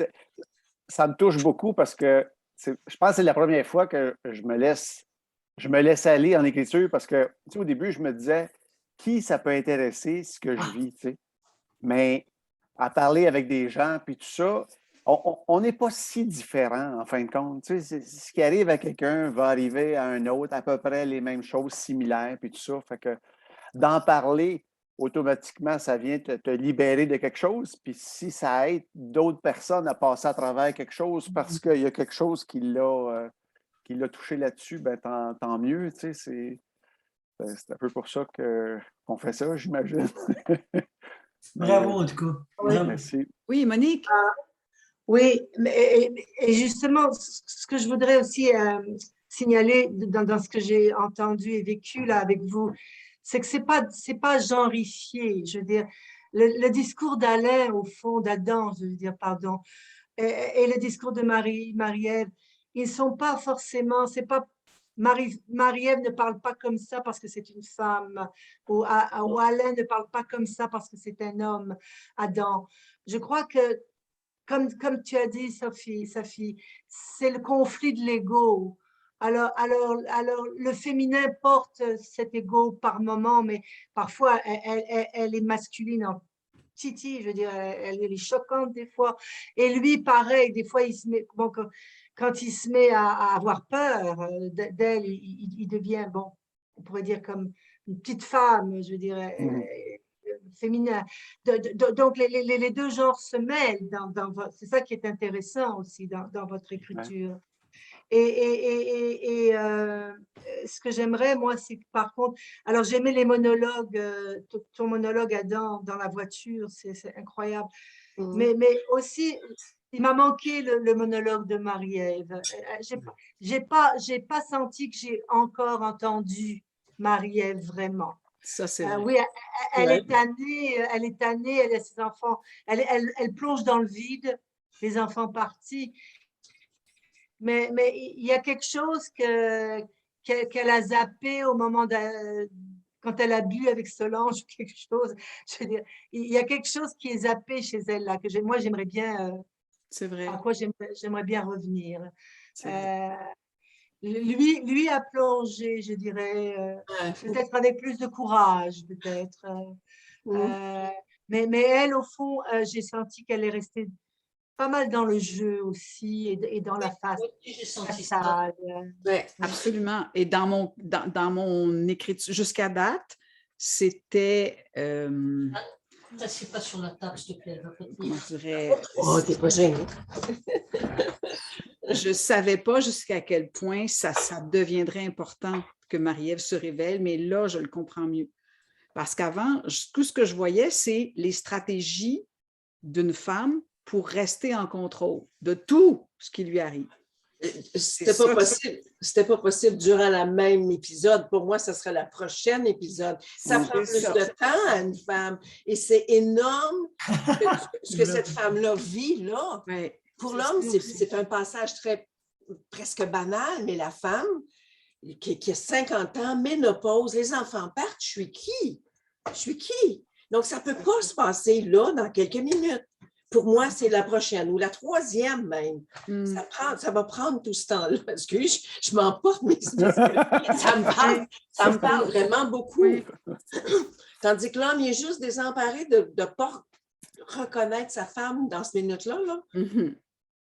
ça me touche beaucoup parce que je pense que c'est la première fois que je me laisse aller en écriture parce que, tu sais, au début, je me disais, qui ça peut intéresser ce que je vis, tu sais? Mais à parler avec des gens, puis tout ça, on n'est pas si différents, en fin de compte. Tu sais, ce qui arrive à quelqu'un va arriver à un autre, à peu près les mêmes choses similaires, puis tout ça. Fait que d'en parler, automatiquement, ça vient te libérer de quelque chose. Puis si ça aide d'autres personnes à passer à travers quelque chose parce qu'il y a quelque chose qui l'a touché là-dessus, ben tant mieux. Tu sais, c'est un peu pour ça qu'on fait ça, j'imagine. Bravo, en tout cas. Oui, merci. Oui, Monique. Oui, et justement, ce que je voudrais aussi signaler dans ce que j'ai entendu et vécu là avec vous, c'est que c'est pas genrifié. Je veux dire, le discours d'Alain, au fond, d'Adam, je veux dire, pardon, et le discours de Marie-Ève, ils sont pas forcément, c'est pas Marie-Ève ne parle pas comme ça parce que c'est une femme, ou Alain ne parle pas comme ça parce que c'est un homme, Adam. Je crois que, comme tu as dit, Sophie, c'est le conflit de l'ego. alors, le féminin porte cet ego par moment, mais parfois, elle est masculine en titi, je veux dire, elle est choquante des fois. Et lui, pareil, des fois, il se met, bon, quand il se met à avoir peur d'elle, il devient, bon, on pourrait dire comme une petite femme, je veux dire, féminin. Donc, les deux genres se mêlent. C'est ça qui est intéressant aussi dans votre écriture. Ouais. Et ce que j'aimerais, moi, c'est que par contre, alors j'aimais les monologues, ton monologue, Adam, dans la voiture, c'est incroyable. Mais aussi, il m'a manqué le monologue de Marie-Ève. J'ai pas senti que j'ai encore entendu Marie-Ève vraiment. Ça, c'est vrai. Oui, elle est tannée, elle a ses enfants, elle plonge dans le vide, les enfants partis. Mais il y a quelque chose qu'elle a zappé au moment quand elle a bu avec Solange, quelque chose. Je veux dire, il y a quelque chose qui est zappé chez elle là, que moi j'aimerais bien. C'est vrai. À quoi j'aimerais bien revenir. Lui a plongé, je dirais, peut-être avec plus de courage, peut-être. Mais elle, au fond, j'ai senti qu'elle est restée pas mal dans le jeu aussi et dans la façade. Oui, absolument. Et dans mon écriture, jusqu'à date, c'était... T'assieds pas sur la table, s'il te plaît. Comment je dirais... Oh, t'es pas gêné. Je ne savais pas jusqu'à quel point ça deviendrait important que Marie-Ève se révèle, mais là, je le comprends mieux. Parce qu'avant, tout ce que je voyais, c'est les stratégies d'une femme pour rester en contrôle de tout ce qui lui arrive. C'était pas possible durant le même épisode. Pour moi, ce serait le prochain épisode. Ça prend plus de temps à une femme. Et c'est énorme ce que cette femme-là vit là. Oui. Pour l'homme, c'est un passage presque banal, mais la femme qui a 50 ans, ménopause, les enfants partent, je suis qui? Je suis qui? Donc, ça ne peut pas se passer là dans quelques minutes. Pour moi, c'est la prochaine ou la troisième même. Ça va prendre tout ce temps-là. Excuse, je m'emporte, mais ça me parle vraiment beaucoup. Oui. Tandis que l'homme, il est juste désemparé de ne pas reconnaître sa femme dans ces minutes-là. Là.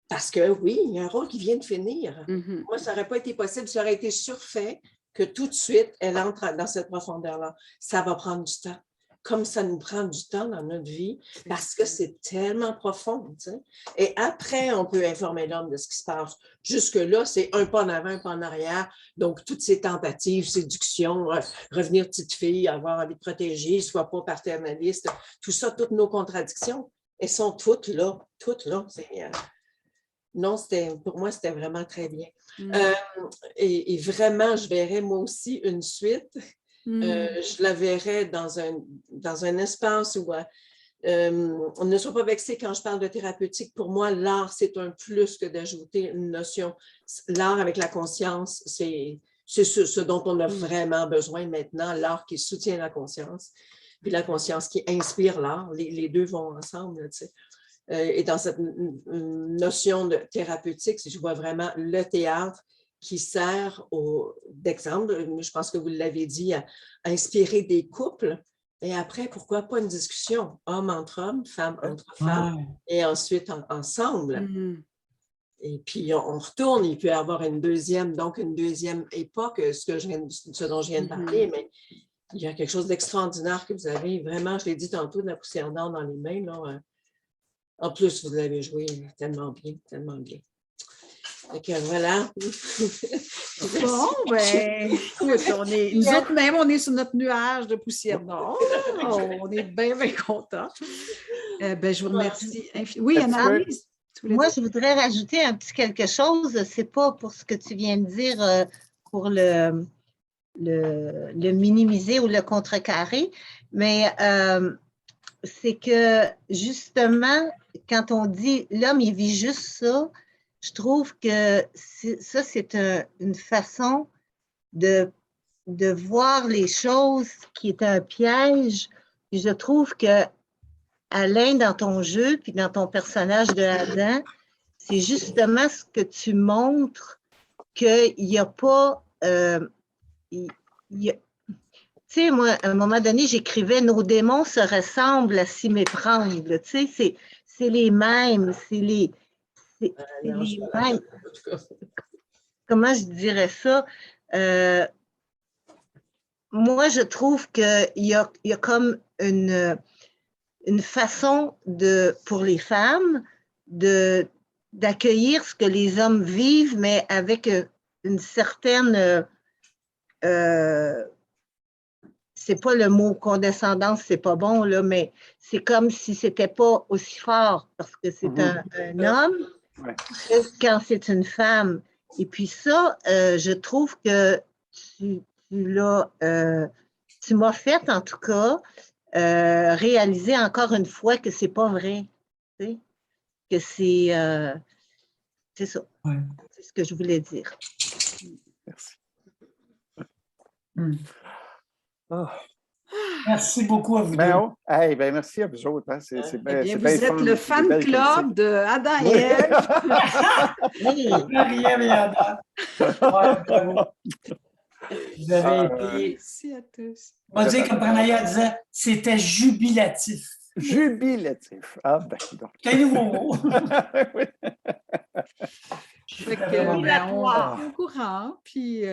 Parce que oui, il y a un rôle qui vient de finir. Moi, ça n'aurait pas été possible. Ça aurait été surfait que tout de suite, elle entre dans cette profondeur-là. Ça va prendre du temps. Comme ça nous prend du temps dans notre vie, parce que c'est tellement profond. Tu sais. Et après, on peut informer l'homme de ce qui se passe. Jusque-là, c'est un pas en avant, un pas en arrière. Donc, toutes ces tentatives, séduction, revenir petite fille, avoir envie de protéger, soit pas paternaliste, tout ça, toutes nos contradictions, elles sont toutes là. Toutes là. Non, pour moi, c'était vraiment très bien. Et vraiment, je verrais moi aussi une suite. Je la verrais dans un espace où on ne soit pas vexé quand je parle de thérapeutique. Pour moi, l'art, c'est un plus que d'ajouter une notion. L'art avec la conscience, c'est ce dont on a vraiment besoin maintenant, l'art qui soutient la conscience, puis la conscience qui inspire l'art. Les deux vont ensemble, tu sais. Et dans cette notion de thérapeutique, je vois vraiment le théâtre qui sert d'exemple, je pense que vous l'avez dit, à inspirer des couples. Et après, pourquoi pas une discussion, homme entre hommes, femme entre femmes, et ensuite ensemble. Et puis, on retourne, il peut y avoir une deuxième époque, ce dont je viens de parler, mais il y a quelque chose d'extraordinaire que vous avez. Vraiment, je l'ai dit tantôt, de la poussière d'or dans les mains. Là. En plus, vous l'avez joué tellement bien, tellement bien. Donc, voilà. Bon, ben, nous autres même, on est sur notre nuage de poussière d'or. On est bien, bien contents. Je vous remercie. Oui, Anne-Lise. Moi, je voudrais rajouter un petit quelque chose. C'est pas pour ce que tu viens de dire pour le minimiser ou le contrecarrer, mais c'est que justement, quand on dit l'homme, il vit juste ça, je trouve que ça, c'est une façon de voir les choses qui est un piège. Et je trouve que Alain, dans ton jeu, puis dans ton personnage de Adam, c'est justement ce que tu montres qu'il n'y a pas... tu sais, moi, à un moment donné, j'écrivais « Nos démons se ressemblent à s'y méprendre ». Tu sais, c'est les mêmes, c'est les mêmes. Comment je dirais ça? Moi, je trouve qu'il y a comme une façon pour les femmes d'accueillir ce que les hommes vivent, mais avec une certaine... c'est pas le mot condescendance, c'est pas bon, là, mais c'est comme si c'était pas aussi fort parce que c'est un homme que quand c'est une femme. Et puis ça, je trouve que tu m'as fait, en tout cas, réaliser encore une fois que c'est pas vrai, tu sais, que c'est ça. Ouais. C'est ce que je voulais dire. Merci. Oh. Merci beaucoup à vous deux. Merci à vous autres. Hein. Vous êtes le fan club de Adam et Ève. Marie-Ève et Adam. Vous avez été... Merci à tous. On va dire, comme Pranaya disait, c'était jubilatif. Jubilatif. Ah, ben, donc. C'est un nouveau mot. Fait que, on est au courant, puis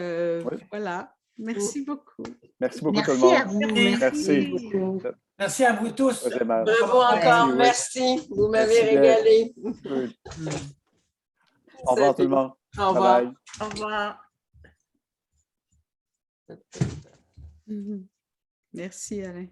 voilà. Merci beaucoup. Merci beaucoup tout le monde. À vous. Merci beaucoup. Merci à vous tous. Bravo encore. Merci. Vous m'avez régalé. Au revoir tout le monde. Au revoir. Bye bye. Au revoir. Merci, Alain.